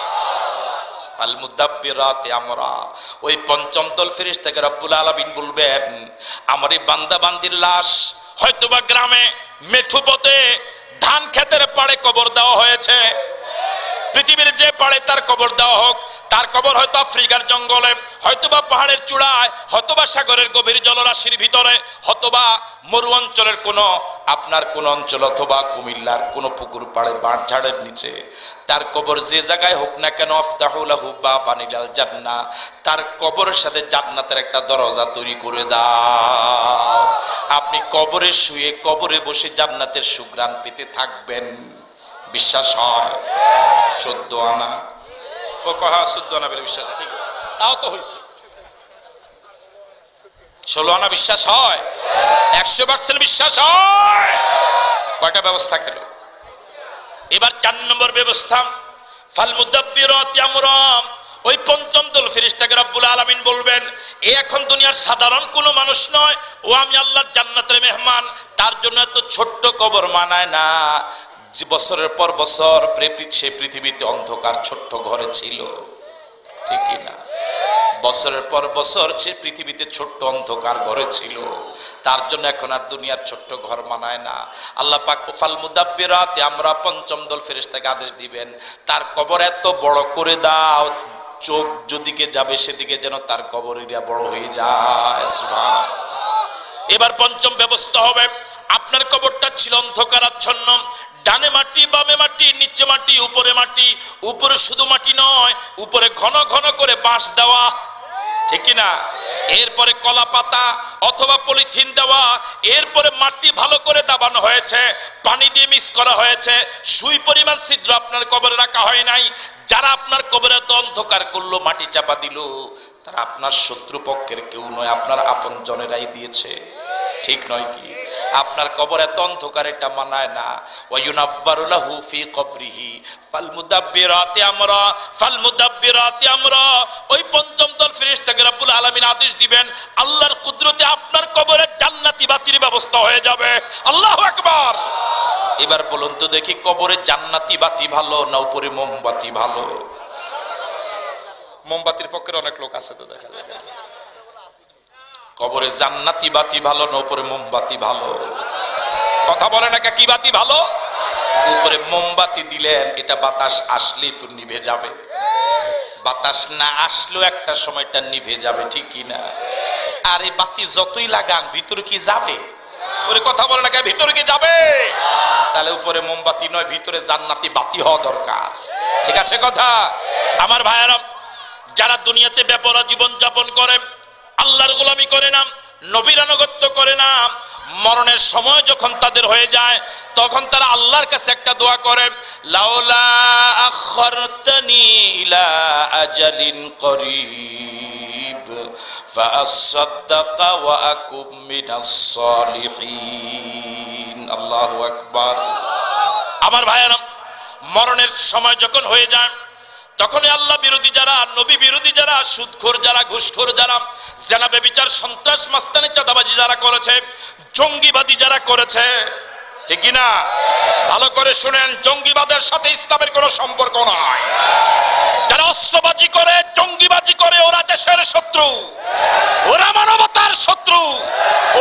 ফাল মুদাব্বিরাতি আমরা। ওই ৫ম দল ফেরেশতাকে রব্বুল আলামিন বলবেন আমার এই বান্দা বান্দির লাশ হয়তোবা গ্রামে মেঠু পথে ধান ক্ষেতের পাড়ে কবর দেওয়া হয়েছে, পৃথিবীর যে পাড়ে তার কবর দেওয়া হোক, তার কবর হয়তো আফ্রিকার জঙ্গলে, হয়তোবা পাহাড়ের চূড়ায়, হয়তোবা সাগরের গভীর জলরাশির ভিতরে, হয়তোবা মরু অঞ্চলের কোন অঞ্চল, অথবা কুমিল্লার কোন পুকুর পাড়ে বাঁশঝাড়ের নিচে, তার কবর যে জায়গায় হোক না কেন, আফতাহু লাহু বাবান ইলাল জান্নাহ, তার কবরের সাথে জান্নাতের একটা দরজা তৈরি করে দাও। আপনি কবরে শুয়ে কবরে বসে জান্নাতের সুঘ্রাণ পেতে থাকবেন। বিশ্বাস হয়? 14 আনা ও কহা 14 আনা বলে বিশ্বাস, ঠিক আছে, তাও তো হয়েছে। 16 আনা বিশ্বাস হয়? 100% বিশ্বাস হয়। কয়টা ব্যবস্থা গেল? এবার 4 নম্বর ব্যবস্থা, ফাল মুদাব্বিরাতি আমরা। ওই ৫ম দল ফেরেশতাকে রব্বুল আলামিন বলবেন এ এখন দুনিয়ার সাধারণ কোনো মানুষ নয়, ও আমি আল্লাহর জান্নাতের মেহমান, তার জন্য এত ছোট্ট কবর মানায় না। বছরের পর বছর সে পৃথিবীতে অন্ধকার ছোট্ট ঘরে ছিল, ঠিক না? বছরের পর বছর সে পৃথিবীতে ছোট্ট অন্ধকার ঘরে ছিল, তার জন্য এখন আর দুনিয়ার ছোট্ট ঘর মানায় না। আল্লাহ পাক ফাল মুদাব্বিরাতি আমরা ৫ম দল ফেরেশতাকে আদেশ দিবেন তার কবর এত বড় করে দাও, চোখ যেদিকে যাবে সেদিকে যেন তার কবর এরিয়া বড় হয়ে যায়। সুবহানাল্লাহ। এবার ৫ম ব্যবস্থা হবে, আপনার কবরটা ছিল অন্ধকারাচ্ছন্ন, ডানে মাটি বামে মাটি, নিচে মাটি উপরে মাটি, উপরে শুধু মাটি নয়, উপরে ঘন ঘন করে বাঁশ দেওয়া, ঠিক না? এরপরে কলা পাতা অথবা পলিথিন দেওয়া, এরপরে মাটি ভালো করে দাবানো হয়েছে, পানি দিয়ে মিক্স করা হয়েছে, সুই পরিমাণ ছিদ্র আপনার কবরে রাখা হয় নাই। যারা আপনার কবরে তো অন্ধকার করলো, মাটি চাপা দিল, তারা আপনার শত্রুপক্ষের কেউ নয়, আপনার আপন জনেরাই দিয়েছে, ঠিক নয় কি? আপনার কবর এত অন্ধকার, এটা মানায় না। ওয়ায়ুনাব্বারু লাহু ফি কবরিহি ফাল মুদাব্বিরাতি আমরা ফাল মুদাব্বিরাতি আমরা। ওই ৫ম দল ফেরেশতাকে রব্বুল আলামিন আদেশ দিবেন আল্লাহর কুদরতে আপনার কবরে জান্নাতি বাতির ব্যবস্থা হয়ে যাবে। আল্লাহু আকবার। এবার বলুন তো দেখি, কবরে জান্নাতি বাতি ভালো না উপরে মোমবাতি ভালো? মোমবাতির পক্ষে অনেক লোক আছে তো দেখা যায়। কবরে জান্নাতি বাতি ভালো না উপরে মোমবাতি ভালো? কথা বলে না, কি বাতি ভালো? উপরে মোমবাতি দিলেন, এটা বাতাস আসলেই তো নিভে যাবে, বাতাস না আসলেও একটা সময়টা নিভে যাবে, ঠিক কিনা? আর এই বাতি যতই লাগান ভিতরে কি যাবে? ওরে কথা বলে না, ভিতরে কি যাবে? তাহলে উপরে মোমবাতি নয়, ভিতরে জান্নাতি বাতি হওয়া দরকার, ঠিক আছে কথা? আমার ভাইয়েরা, যারা দুনিয়াতে বেপরা জীবন যাপন করে, আল্লাহর গোলামি করে না, নবীর আনুগত্য করে না, মরণের সময় যখন তাদের হয়ে যায় তখন তারা আল্লাহর কাছে একটা দোয়া করে, লাউলা আখরতানি ইলা আজালিন করিব ফাআসাদদাকা ওয়া আকুম মিনাস সালিহিন। আল্লাহু আকবার। আমার ভাইয়েরা, মরণের সময় যখন হয়ে যায় তখনই আল্লাহ বিরোধী যারা, নবী বিরোধী যারা, সুদখোর যারা, ঘুষখোর যারা, জেনা ব্যভিচার, সন্ত্রাস, মাস্তানি, চাঁদাবাজি যারা করেছে, জঙ্গিবাদী যারা করেছে, ঠিক কি না? ভালো করে শুনেন, জঙ্গিবাদের সাথে ইসলামের কোনো সম্পর্ক নাই। যারা অস্ত্রবাজি করে, জঙ্গিবাজি করে, ওরা দেশের শত্রু, ওরা মানবতার শত্রু,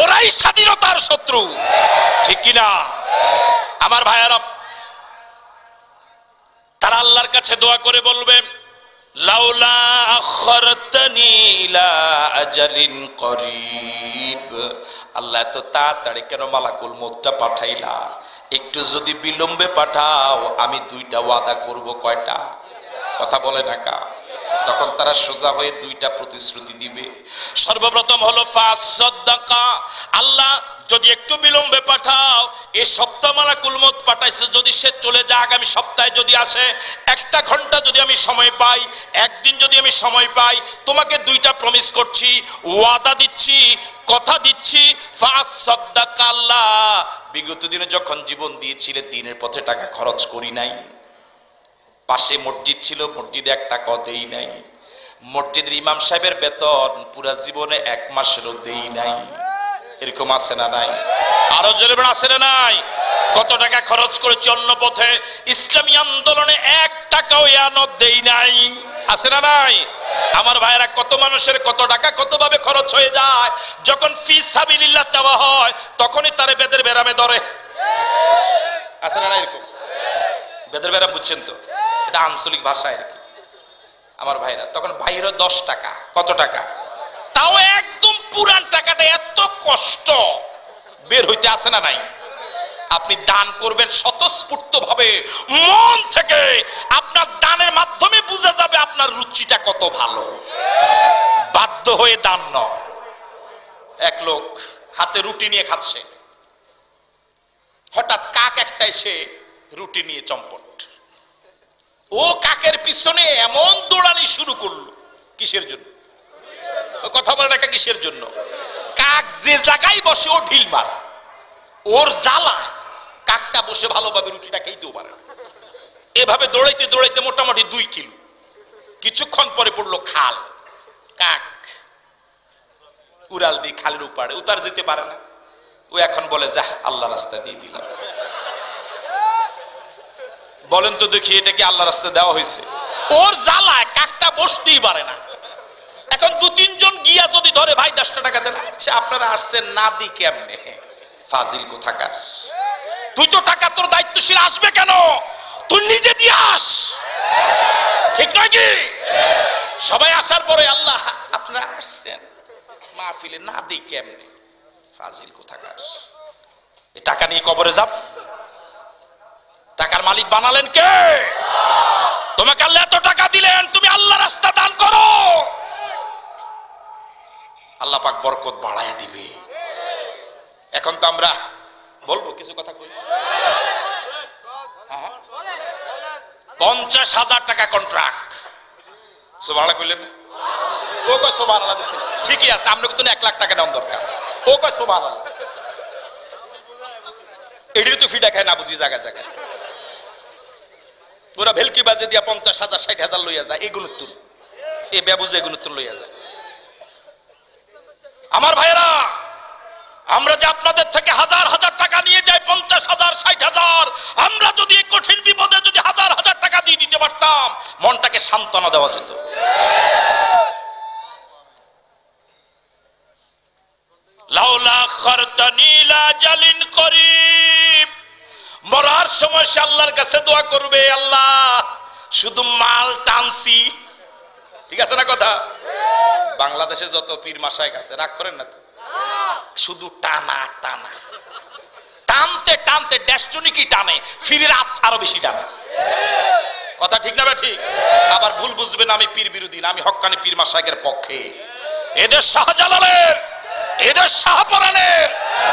ওরাই স্বাধীনতার শত্রু, ঠিক কি না? আমার ভাইয়েরা, তারা আল্লাহর কাছে দোয়া করে বলবে, লাউলা আখরতানি ইলা আজালিন করিব, আল্লাহ এত তাড়াতাড়ি কেন মালাকুল মউতটা পাঠাইলা? একটু যদি বিলম্বে পাঠাও আমি দুইটা ওয়াদা করব। কয়টা? কথা বলে না কা? তখন তারা সোজা হয়ে দুইটা প্রতিশ্রুতি দিবে। সর্বপ্রথম হলো ফাসাদদাকা, আল্লাহ যদি একটু বিলম্বে পাঠাও, এই সপ্তাহ মালাকুল মউত পাঠাইছে, যদি সে চলে যায় আগামী সপ্তাহে যদি আসে, একটা ঘন্টা যদি আমি সময় পাই, একদিন যদি আমি সময় পাই, তোমাকে দুইটা প্রমিস করছি, ওয়াদা দিচ্ছি, কথা দিচ্ছি, ফাসাদদাকা, আল্লাহ বিগত দিনে যখন জীবন দিয়েছিলে দিনের পথে টাকা খরচ করি নাই, পাশে মসজিদ ছিল, মসজিদে এক টাকাও দেই নাই, মসজিদের ইমাম সাহেবের বেতন পুরা জীবনে এক মাসেরও দেই নাই, এরকম আছে না নাই? আরো জোরে আছে না নাই? কত টাকা খরচ করেছি অন্য পথে, ইসলামী আন্দোলনে এক টাকাও ইয়ানত দেই নাই, আছে না নাই? আমার ভাইয়েরা, কত মানুষের কত টাকা কত ভাবে খরচ হয়ে যায়, যখন ফি সাবিলিল্লাহ চাওয়া হয় তখনই তারে বেদের বেরামে ধরে, আছে না নাই? এরকম বেদের বেরাম বুঝছেন তো, এটা আঞ্চলিক ভাষায় আর কি। আমার ভাইরা, তখন বাইরে 10 টাকা, কত টাকা? তাও একদম পুরান টাকাটা, এত কষ্ট বের হইতে, আছে না নাই? আপনি দান করবেন স্বতঃস্ফূর্ত ভাবে, মন থেকে, আপনার দানের মাধ্যমে বোঝা যাবে আপনার রুচিটা কত ভালো, বাধ্য হয়ে দান নয়। এক লোক হাতে রুটি নিয়ে খাচ্ছে, হঠাৎ কাক একটা এসে রুটি নিয়ে চম্পট, ও কাকের পিছনে এমন দৌড়ানি শুরু করলো, কিসের জন্য? কথা বলে না, কিসের জন্য? কাক যে জায়গায় বসে ও ঢিল মারা, ওর জ্বালা কাকটা বসে ভালোভাবে রুটিটা খেতেও পারে না। এভাবে দৌড়াইতে দৌড়াইতে মোটামুটি 2 কিলো, কিছুক্ষণ পরে পড়লো খাল, কাক উড়াল দিয়ে খালের উপারে উতার যেতে পারে না, ও এখন বলে যা আল্লাহ রাস্তা দিয়ে দিলাম। বলেন তো দেখি, এটা কি আল্লাহ রাস্তা দেওয়া হয়েছে? ওর জ্বালায় কাকটা বসতেই পারে না। এখন 2-3 জন গিয়া যদি ধরে, ভাই 10 টাকা দেন, আচ্ছা আপনারা আসছেন, না দি কেমনে? ফাজিল কোথাকার, তুই তো টাকা তোর দায়িত্বশীল আসবে কেন? তুই নিজে দিয়ে আস, ঠিক নয় কি? সবাই আসার পরে আল্লাহ আপনারা আসছেন মাহফিলে, না দি কেমনে? ফাজিল কোথাকার। এই টাকা নিয়ে কবরে যাব? টাকার মালিক বানালেন কে? তোমাকে আল্লাহ এত টাকা দিলেন, তুমি আল্লাহ রাস্তা দান করো, আল্লাহ পাক বরকত বাড়ায়া দিবে। এখন তো আমরা বলবো কিছু কথা কই, 50,000 টাকা কন্ট্রাক্ট, সুবহানাল্লাহ কইলেন না? ও কয় সুবহানাল্লাহ দিছেন, ঠিকই আছে, আমরা কিন্তু 1 লাখ টাকা দাম দরকার, ও কয় সুবহানাল্লাহ। এটাই তো ফিডা খায় না বুঝি জায়গায় জায়গায়, ওরা ভেলকি বাজে দিয়া 50,000 60,000 লইয়া যায়, এগুলো তুল, এ ব্যবুজে এগুলো তুল লইয়া যায়। আমার ভাইরা, আমরা যে আপনাদের থেকে হাজার হাজার টাকা নিয়ে যাই, 50,000 60,000, আমরা যদি এই কঠিন বিপদে যদি হাজার হাজার টাকা দিয়ে দিতে পারতাম, মনটাকে সান্ত্বনা দেওয়া যেত। লাউলা আখরতানি ইলা আজালিন করিব, মরার সময় সে আল্লাহর কাছে দোয়া করবে, আল্লাহ শুধু মাল টানছি, ঠিক আছে না কথা? বাংলাদেশে যত পীর মাশায়েখ আছে রাগ করেন না তো, শুধু টানা টানা, টানতে টানতে ডেস্টিনি কি টানে, ফিরের আরো বেশি টানে। কথা ঠিক না? ঠিক। আবার ভুল বুঝবেন আমি পীর বিরোধী না, আমি হক্কানি পীর মাশায়েখের পক্ষে। এদের শাহজালালের, এদের শাহপরানের,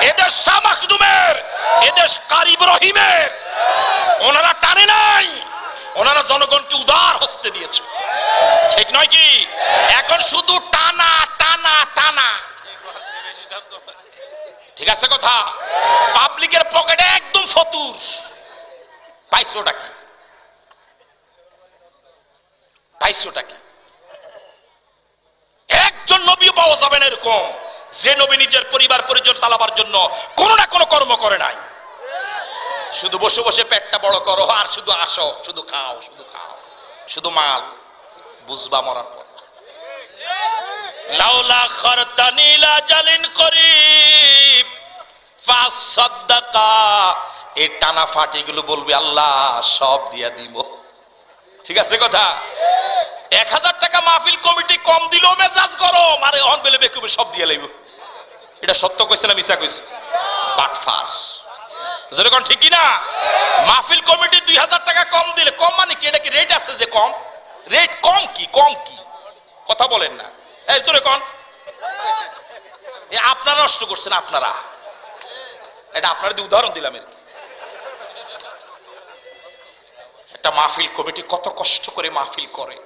এদের শাহ মাখদুমের, এদের কারি ইব্রাহিমের ওনারা টানে নাই, ওনারা জনগণকে উদার হস্তে দিয়েছে। ঠিক নয় কি? এখন শুধু টানা টানা টানা। ঠিক আছে কথা? পাবলিকের পকেটে একদম ফতুর। পাইছোটা কি? পাইছোটা কি? একজন নবী পাওয়া যাবে না এরকম যে নবী নিজের পরিবার পরিজন চালাবার জন্য কোনো না কোনো কর্ম করে নাই। শুধু বসে বসে পেটটা বড় করো আর শুধু আসো, শুধু খাও, শুধু খাও, শুধু মাল। বুঝবা মরার পর। লাউলা খরতানি লা জালিন করিব ফাসাদদাকা, এই টানা ফাটিগুলো বলবে আল্লাহ সব দিয়া দিব। ঠিক আছে কথা? 1000 টাকা মাহফিল কমিটি কম দিল, মেজাজ গরম, আরে অন বেলে বেকুবে সব দিয়ে লাইব। এটা সত্য কইছে না মিছা কইছে? বাটফার। যেরকম ঠিক কি না? মাহফিল কমিটি 2000 টাকা কম দিলে, কম মানে কি? এটা কি রেট আছে যে কম? রেট কম কি? কম কি? কথা বলেন না। এই তোরে কোন আপনারা নষ্ট করছেন, আপনারা। এটা আপনারা দিয়ে উদাহরণ দিলাম। এর একটা মাহফিল কমিটি কত কষ্ট করে মাহফিল করে,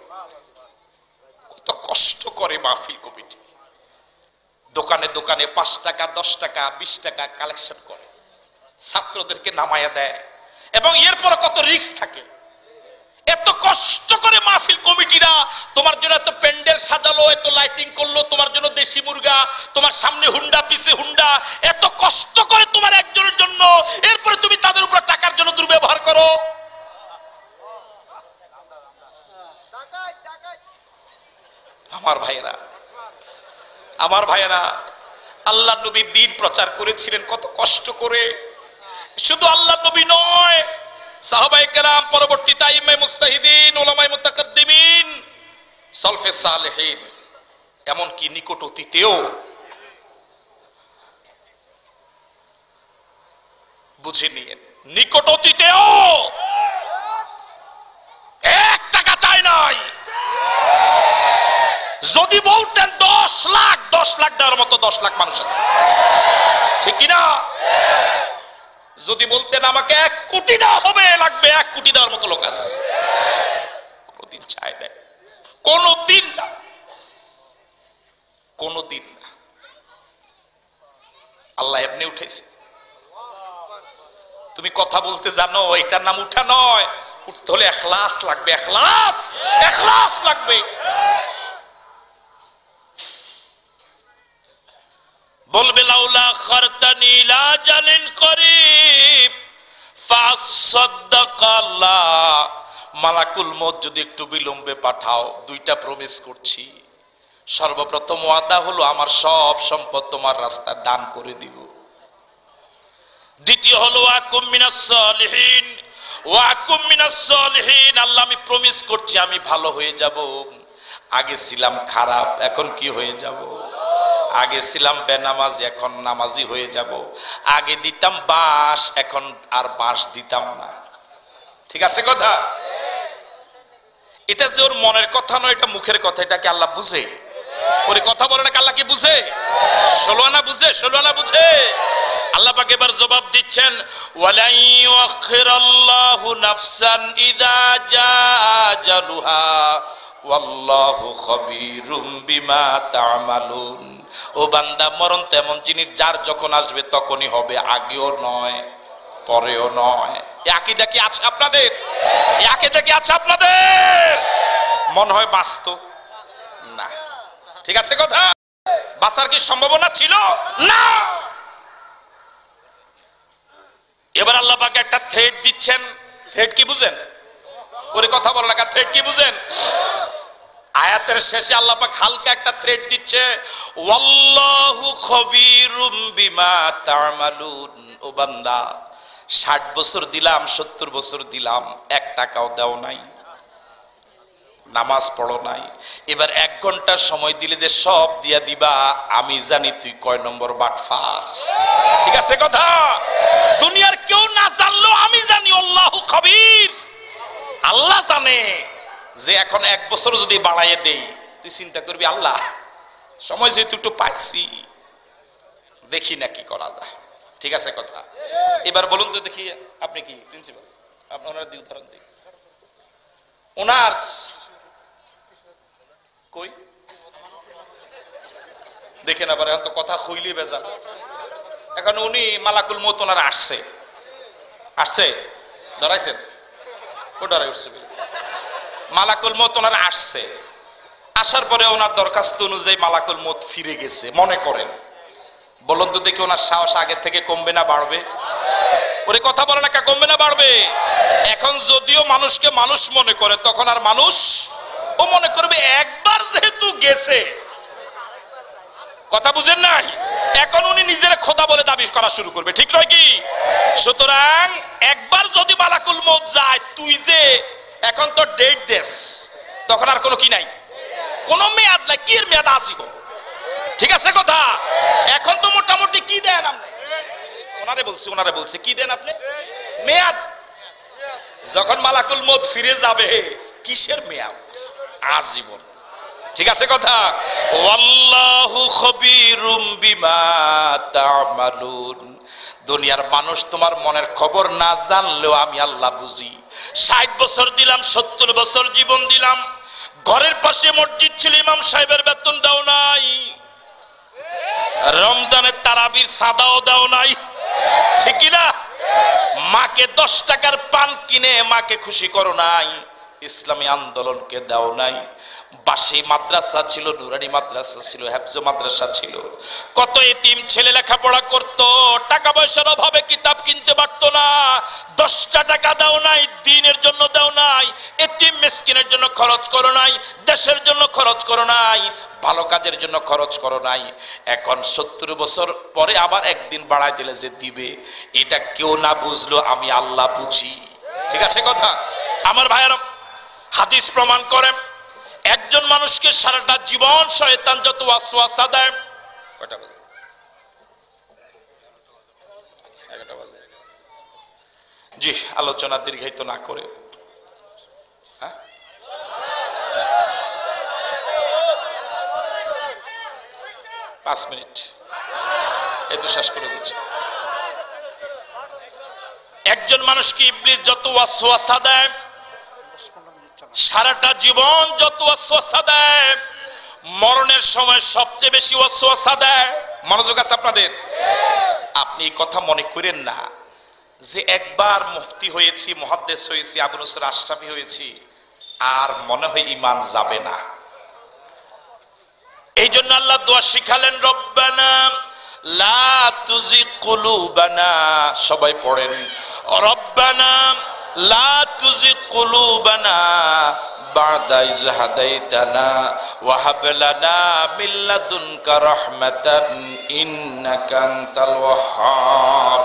কত কষ্ট করে মাহফিল কমিটি। দোকানে দোকানে 5 টাকা 10 টাকা 20 টাকা কালেকশন করে, ছাত্রদেরকে নামায়া দেয়, এবং এরপর কত রিস্ক থাকে। এত কষ্ট করে মাহফিল কমিটিরা তোমার জন্য এত প্যান্ডেল সাজালো, এত লাইটিং করলো, তোমার জন্য দেশি মুরগা, তোমার সামনে হুন্ডা পিছে হুন্ডা, এত কষ্ট করে তোমার একজনের জন্য, এরপরে তুমি তাদের উপর টাকার জন্য দুর্ব্যবহার করো। আমার ভাইয়েরা, আমার ভাইয়েরা, আল্লাহ নবী দ্বীন প্রচার করেছিলেন কত কষ্ট করে। শুধু আল্লাহ নবী নয়, সাহাবায়ে কেরাম, পরবর্তী তাইমে মুস্তাহিদিন, উলামায়ে মুতাকাদ্দিমিন, সালফে সালেহিন, এমন কি নিকট অতীতেও, বুঝে নিয়েন, নিকট অতীতেও 1 টাকা চাই নাই। যদি বলতেন 10 লাখ দেওয়ার মতো 10 লাখ মানুষ আছে, ঠিক কিনা? যদি বলতেন আমাকে 1 কোটি দেওয়া হবে, লাগবে 1 কোটি দেওয়ার মতো লোক আছে। কোনদিন চায় না, কোনদিন না, কোনদিন না। আল্লাহ এমনি উঠাইছে। তুমি কথা বলতে জানো, এটার নাম উঠা নয়। উঠতে হলে ইখলাস লাগবে, ইখলাস, ইখলাস লাগবে। বলবে লাউলা খরতানি লা জালিন করিব ফাসাদদাকাল্লাহ, মালাকুল মউত যদি একটু বিলম্বে পাঠাও, 2টা প্রমিস করছি। সর্বপ্রথম ওয়াদা হলো আমার সব সম্পদ তোমার রাস্তায় দান করে দিব। দ্বিতীয় হলো ওয়াকুম মিনাস সালিহিন, ওয়াকুম মিনাস সালিহিন, আল্লাহ আমি প্রমিস করছি আমি ভালো হয়ে যাব। আগে ছিলাম খারাপ, এখন কি হয়ে যাব? আগে ছিলাম বেনামাজি, এখন নামাজি হয়ে যাব। আগে দিতাম বাঁশ, এখন আর বাঁশ দিতাম না। ঠিক আছে কথা? এটা যে ওর মনের কথা নয়, এটা মুখের কথা। এটাকে আল্লাহ বুঝে? ওর কথা বলে না, আল্লাহ কি বুঝে? 16 আনা বুঝে, 16 আনা বুঝে। আল্লাহ পাক এবার জবাব দিচ্ছেন, ওয়ালাই ইউখিরাল্লাহু নাফসান ইযা জাআ আজালুহা ওয়াল্লাহু খাবীরুম বিমা তা'মালুন। ও বান্দা, মরণ তেমন জিনিস যার যখন আসবে তখনই হবে, আগেও নয় পরেও নয়। আকীদা কি আছে আপনাদের? আকীদা কি আছে আপনাদের? মন হয় বাঁচত না। ঠিক আছে কথা? বাঁচার কি সম্ভাবনা ছিল? না। এবার আল্লাহ পাক একটা থ্রেট দিচ্ছেন। থ্রেট কি বুঝেন? ওরে কথা বল না, থ্রেট কি বুঝেন? আয়াতের শেষে আল্লাহ পাক হালকা একটা থ্রেট দিচ্ছে, ওয়াল্লাহু খাবীরুম বিমা তা'মালুন। ও বান্দা, 60 বছর দিলাম, 70 বছর দিলাম, 1 টাকাও দাও নাই। নামাজ পড়ো নাই, এবার 1 ঘন্টার সময় দিলে যে সব দিয়া দিবা, আমি জানি তুই কয় নম্বর বাটফার। ঠিক আছে কথা? দুনিয়ার কেউ না জানলো আমি জানি, আল্লাহু খবীর, আল্লাহ জানে। যে এখন 1 বছর যদি বাড়াইয়ে দেই, তুই চিন্তা করবি আল্লাহ সময় যেহেতু একটু পাইছি, দেখি না কি করা যায়। ঠিক আছে কথা? এবার বলুন তো দেখি, আপনি কি প্রিন্সিপাল, আপনার উদাহরণ দিই। ওনার কই দেখেন, আবার এখন তো কথা হইলে বেজাল। এখন উনি মালাকুল মউত ওনার আসছে ধরাইছেন, ও ডরাই উঠছে। মালাকুল মউত ওনার আসছে, আসার পরে ওনার দরখাস্ত অনুযায়ী মালাকুল মউত ফিরে গেছে মনে করেন। বলুন তো দেখি ওনার সাহস আগের থেকে কমবে না বাড়বে? ওরে কথা বলে না, কমবে না বাড়বে? এখন যদিও মানুষকে মানুষ মনে করে, তখন আর মানুষ ও মনে করবে একবার যেহেতু গেছে। কথা বুঝেন নাই? এখন উনি নিজের খোদা বলে দাবি করা শুরু করবে, ঠিক নয় কি? সুতরাং একবার যদি মালাকুল মউত যায়, তুই যে এখন তো ডেট দেস, তখন আর কোনো কি নাই, কোনো মেয়াদ নাই। কি এর মেয়াদ? আজীবন। ঠিক আছে কথা? এখন তো মোটামুটি কি দেন আপনি? ওনারে বলছে কি দেন আপনি? মেয়াদ। যখন মালাকুল মউত ফিরে যাবে, কিসের মেয়াদ? আজীবন। ঠিক আছে কথা? ওয়াল্লাহু খবীরুম বিমা তা'মালুন। দুনিয়ার মানুষ তোমার মনের খবর না জানলেও আমি আল্লাহ বুঝি। 60 বছর দিলাম, 70 বছর জীবন দিলাম, ঘরের পাশে মসজিদ ছিল, ইমাম সাহেবের বেতন দাও নাই, রমজানের তারাবির সাদাও দাও নাই, ঠিক না? মাকে 10 টাকার পান কিনে মাকে খুশি করো নাই, ইসলামী আন্দোলনকে দাও নাই। বাসি মাদ্রাসা ছিল, নুরানি মাদ্রাসা ছিল, হেফজ মাদ্রাসা ছিল, কত এতিম ছেলে লেখাপড়া করত, টাকা পয়সার অভাবে কিতাব কিনতে পারতো না। 10টা টাকা দাও নাই, দ্বীনের জন্য দাও নাই, এতিম মিসকিনের জন্য খরচ করো নাই, দেশের জন্য খরচ করো নাই, ভালো কাজের জন্য খরচ করো নাই। এখন 70 বছর পরে আবার একদিন বাড়ায় দিলে যে দিবে, এটা কেউ না বুঝলো আমি আল্লাহ বুঝি। ঠিক আছে কথা? আমার ভাইয়েরা, হাদিস প্রমাণ করে একজন মানুষকে সারাটা জীবন শয়তান যত ওয়াসওয়াসা দেয়, কয়টা বাজে? 11টা বাজে। জি, আলোচনা দীর্ঘায়িত না করে, হ্যাঁ, 5 মিনিট এই তো শেষ করে দিচ্ছি। একজন মানুষকে ইবলিস যত ওয়াসওয়াসা দেয়, সারাটা জীবন যত ওয়াসওয়াসা দেয়, মরণের সময় সবচেয়ে বেশি ওয়াসওয়াসা দেয়। মনোযোগ আছে আপনাদের? আপনি কথা মনে করেন না যে একবার মুফতি হয়েছি, মুহাদ্দিস হয়েছি, আবু নসর আশরাফি হয়েছি, আর মনে হয় ঈমান যাবে না। এই জন্য আল্লাহ দোয়া শিখালেন, রব্বানা লা তুজিগ কুলুবানা। সবাই পড়েন, রব্বানা লা তুজিগ কুলুবানা বা'দা ইয হাদাইতানা ওয়া হাব লানা মিন লাদুনকা রাহমাতান ইন্নাকা আনতাল ওয়াহ্হাব।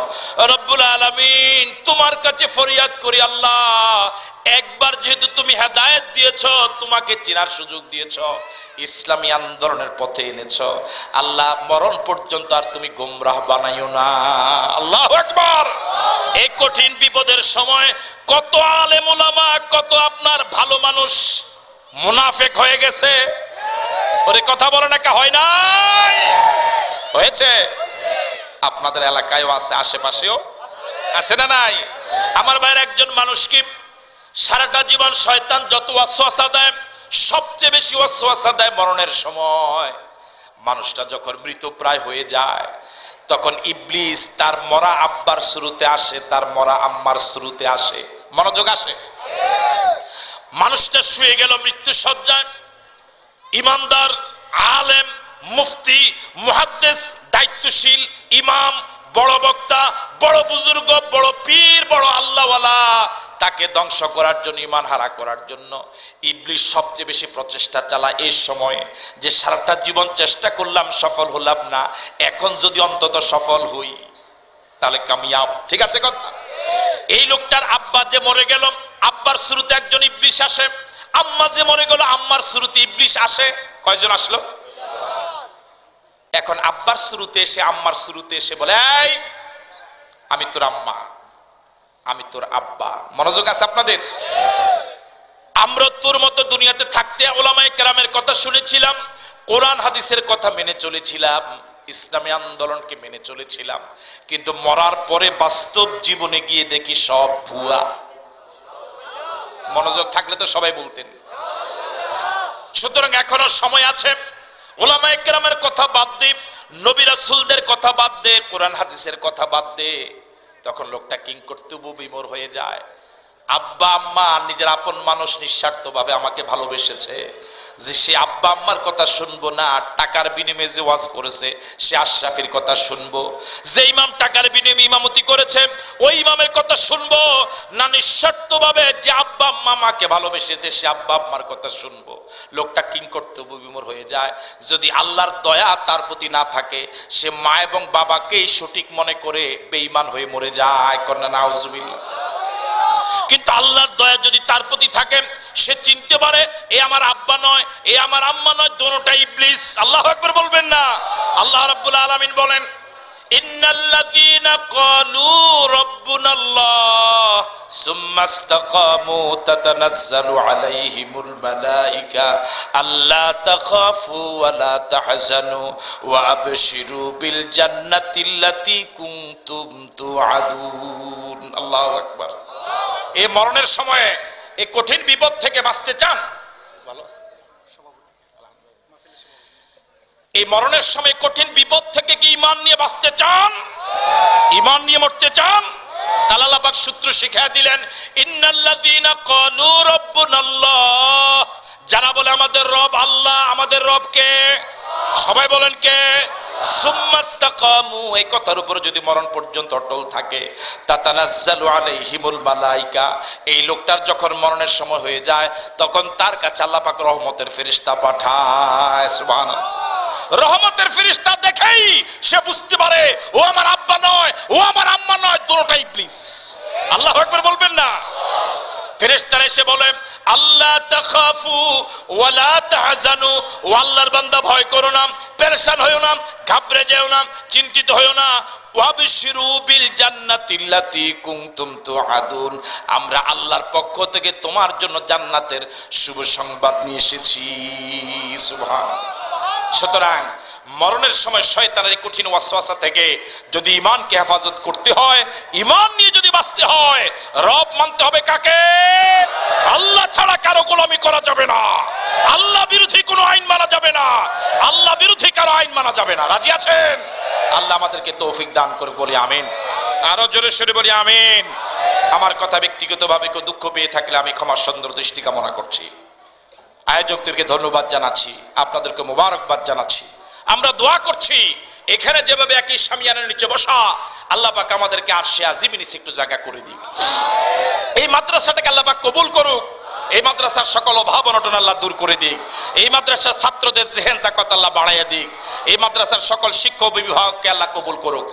রব্বুল আলামিন, তোমার কাছে ফরিয়াদ করি আল্লাহ, একবার যেহেতু তুমি হেদায়েত দিয়েছো, তোমাকে চিনার সুযোগ দিয়েছো, ইসলামী আন্দোলনের পথে এনেছো, আল্লাহ মরণ পর্যন্ত আর তুমি গোমরাহ বানাইও না। আল্লাহু আকবার। এই কঠিন বিপদের সময় কত আলেম ওলামা, কত আপনার ভালো মানুষ মুনাফিক হয়ে গেছে। ওরে কথা বলে না, হয় নাই? হয়েছে। আপনাদের এলাকায়ও আছে, আশেপাশেও আছে না নাই? আমার ভাইয়ের একজন মানুষকে সারাটা জীবন শয়তান যত ওয়াসওয়াসা দেয়, সবচেয়ে বেশি ওয়াসওয়াসা দেয় মরণের সময়। মানুষটা যখন মৃতপ্রায় হয়ে যায়, তখন ইবলিস তার মরা আব্বার শুরুতে আসে, তার মরা আম্মার শুরুতে আসে। মনোযোগ আসে? মানুষটা শুয়ে গেল মৃত্যু সজ্জায়, ইমানদার, আলেম, মুফতি, মুহাদ্দিস, দায়িত্বশীল ইমাম, বড় বক্তা, বড় বুজুর্গ, বড় পীর, বড় আল্লাহওয়ালা, তাকে ধ্বংস করার জন্য, ঈমান হারা করার জন্য ইবলিস সবচেয়ে বেশি প্রচেষ্টা চালায় এই সময়ে। যে সারাটা জীবন চেষ্টা করলাম, সফল হলাম না, এখন যদি অন্তত সফল হই তাহলে কামিয়াব। ঠিক আছে কথা? এই লোকটার আব্বা যে মরে গেল, আব্বার শুরুতে একজন ইবলিস আসে, আম্মা যে মরে গেল, আম্মার শুরুতে ইবলিশ আসে, কয়জন আসলো? এখন আব্বার শুরুতে এসে, আম্মার শুরুতে এসে বলে, এই আমি তোর আম্মা, আমি তোর আব্বা। মনোযোগ আছে আপনাদের? আমরা তোর মতো দুনিয়াতে থাকতে উলামায়ে কেরামের কথা শুনেছিলাম, কোরআন হাদিসের কথা মেনে চলেছিলাম, ইসলামী আন্দোলনকে মেনে চলেছিলাম, কিন্তু মরার পরে বাস্তব জীবনে গিয়ে দেখি সব ভুয়া। মনোযোগ থাকলে তো সবাই বলতেন। সুতরাং এখনো সময় আছে, উলামায়ে কেরামের কথা বাদ দে, নবী রাসূলদের কথা বাদ দে, কোরআন হাদিসের কথা বাদ দে। তখন লোকটা কিংকর্তব্য বিমূঢ় হয়ে যায়। আব্বা আম্মা নিজের আপন মানুষ নিঃস্বার্থভাবে আমাকে ভালোবেসেছে, যে সে আব্বা আম্মার কথা শুনবো না, টাকার বিনিময়ে যে ওয়াজ করেছে সে আশরাফির কথা শুনবো, যে ইমাম টাকার বিনিময়ে ইমামতি করেছে ওই ইমামের কথা শুনবো না, নিঃস্বার্থভাবে যে আব্বা আম্মা আমাকে ভালোবেসেছে সে আব্বা আম্মার কথা শুনবো। লোকটা কিংকর্তব্য বিমূঢ় হয়ে যায়। যদি আল্লাহর দয়া তার প্রতি না থাকে, সে মা এবং বাবাকেই সঠিক মনে করে বেঈমান হয়ে মরে যায়। কন্যা নাউজুবিল্লাহ। কিন্তু আল্লাহর দয়া যদি তার প্রতি থাকে, সে চিনতে পারে এ আমার আব্বা নয়, এ আমার আম্মা নয়, দুটোটাই ইবলিস। আল্লাহু আকবার বলবেন না? আল্লাহ রাব্বুল আলামিন বলেন, ইন্নাল্লাযীনা ক্বালু রাব্বুনাল্লাহ সুম্মা ইসতাকামু তাতানাজ্জালু আলাইহিমুল মালায়েকা আল্লা তাখাফু ওয়া লা তাহজানু ওয়া আবশিরু বিল জান্নাতিল্লাতী কুনতুম তুআদুন। আল্লাহু আকবার। এই মরণের সময়ে এই কঠিন বিপদ থেকে বাঁচতে চান? এই মরণের সময় কঠিন বিপদ থেকে কি ঈমান নিয়ে বাঁচতে চান? ঈমান নিয়ে মরতে চান? আল্লাহ পাক সূত্র শিখিয়ে দিলেন, ইন্নাল্লাযীনা ক্বালু রাব্বুনাল্লাহ, যারা বলে আমাদের রব আল্লাহ, আমাদের রব কে? সবাই বলেন কে? সুম্মা ইসতাকামু, এই কথার উপর যদি মরণ পর্যন্ত অটল থাকে, তাতানাজ্জালু আলাইহিমুল মালায়েকা, এই লোকটার যখন মরণের সময় হয়ে যায় তখন তার কাছে আল্লাহ পাক রহমতের ফেরেশতা পাঠায়। সুবহানাল্লাহ। রহমতের ফেরেশতা দেখেই সে বুঝতে পারে ও আমার আব্বা নয়, ও আমার আম্মা নয়, দুটোটাই ইবলিস। আল্লাহু আকবার বলবেন না? ফেরেশতারা এসে বলে, আল্লাহ তাখাফু ওয়া লা তাহজানু, ও আল্লাহর বান্দা ভয় করো না, পেরেশান হয়ো না, ঘাবড়ে যেও না, চিন্তিত হয়ো না, ওয়াবশিরু বিল জান্নাতিল্লাতী কুনতুম তুআদুন, আমরা আল্লাহর পক্ষ থেকে তোমার জন্য জান্নাতের শুভ সংবাদ নিয়ে এসেছি। সুবহানাল্লাহ। সুতরাং মরণের সময় শয়তানের কঠিন ওয়াসওয়াসা থেকে যদি ঈমানকে হেফাজত করতে হয়, ঈমান নিয়ে যদি বাঁচতে হয়, রব মানতে হবে কাকে? আল্লাহ ছাড়া কারো গোলামি করা যাবে না, আল্লাহ বিরোধী কোনো আইন মানা যাবে না, আল্লাহ বিরোধী কারো আইন মানা যাবে না। রাজি আছেন? আল্লাহ আমাদেরকে তৌফিক দান করে, বলি আমিন। আরো জোরে সরে বলি আমিন। আমার কথা ব্যক্তিগতভাবে কেউ দুঃখ পেয়ে থাকলে আমি ক্ষমার সুন্দর দৃষ্টি কামনা করছি। আয়োজকদেরকে ধন্যবাদ জানাচ্ছি, আপনাদেরকে মোবারকবাদ জানাচ্ছি। আমরা দোয়া করছি এখানে যেভাবে একই শামিয়ানের নিচে বসা, আল্লাহ পাক আমাদেরকে আরশে আজিমের নিচে একটু জায়গা করে দিক। এই মাদ্রাসাটাকে আল্লাহ পাক কবুল করুক, এই মাদ্রাসার সকল অভাব অনটন আল্লাহ দূর করে দিক, এই মাদ্রাসার ছাত্রদের জেহেন জাকাত আল্লাহ বাড়াইয়া দিক, এই মাদ্রাসার সকল শিক্ষক অভিভাবককে আল্লাহ কবুল করুক।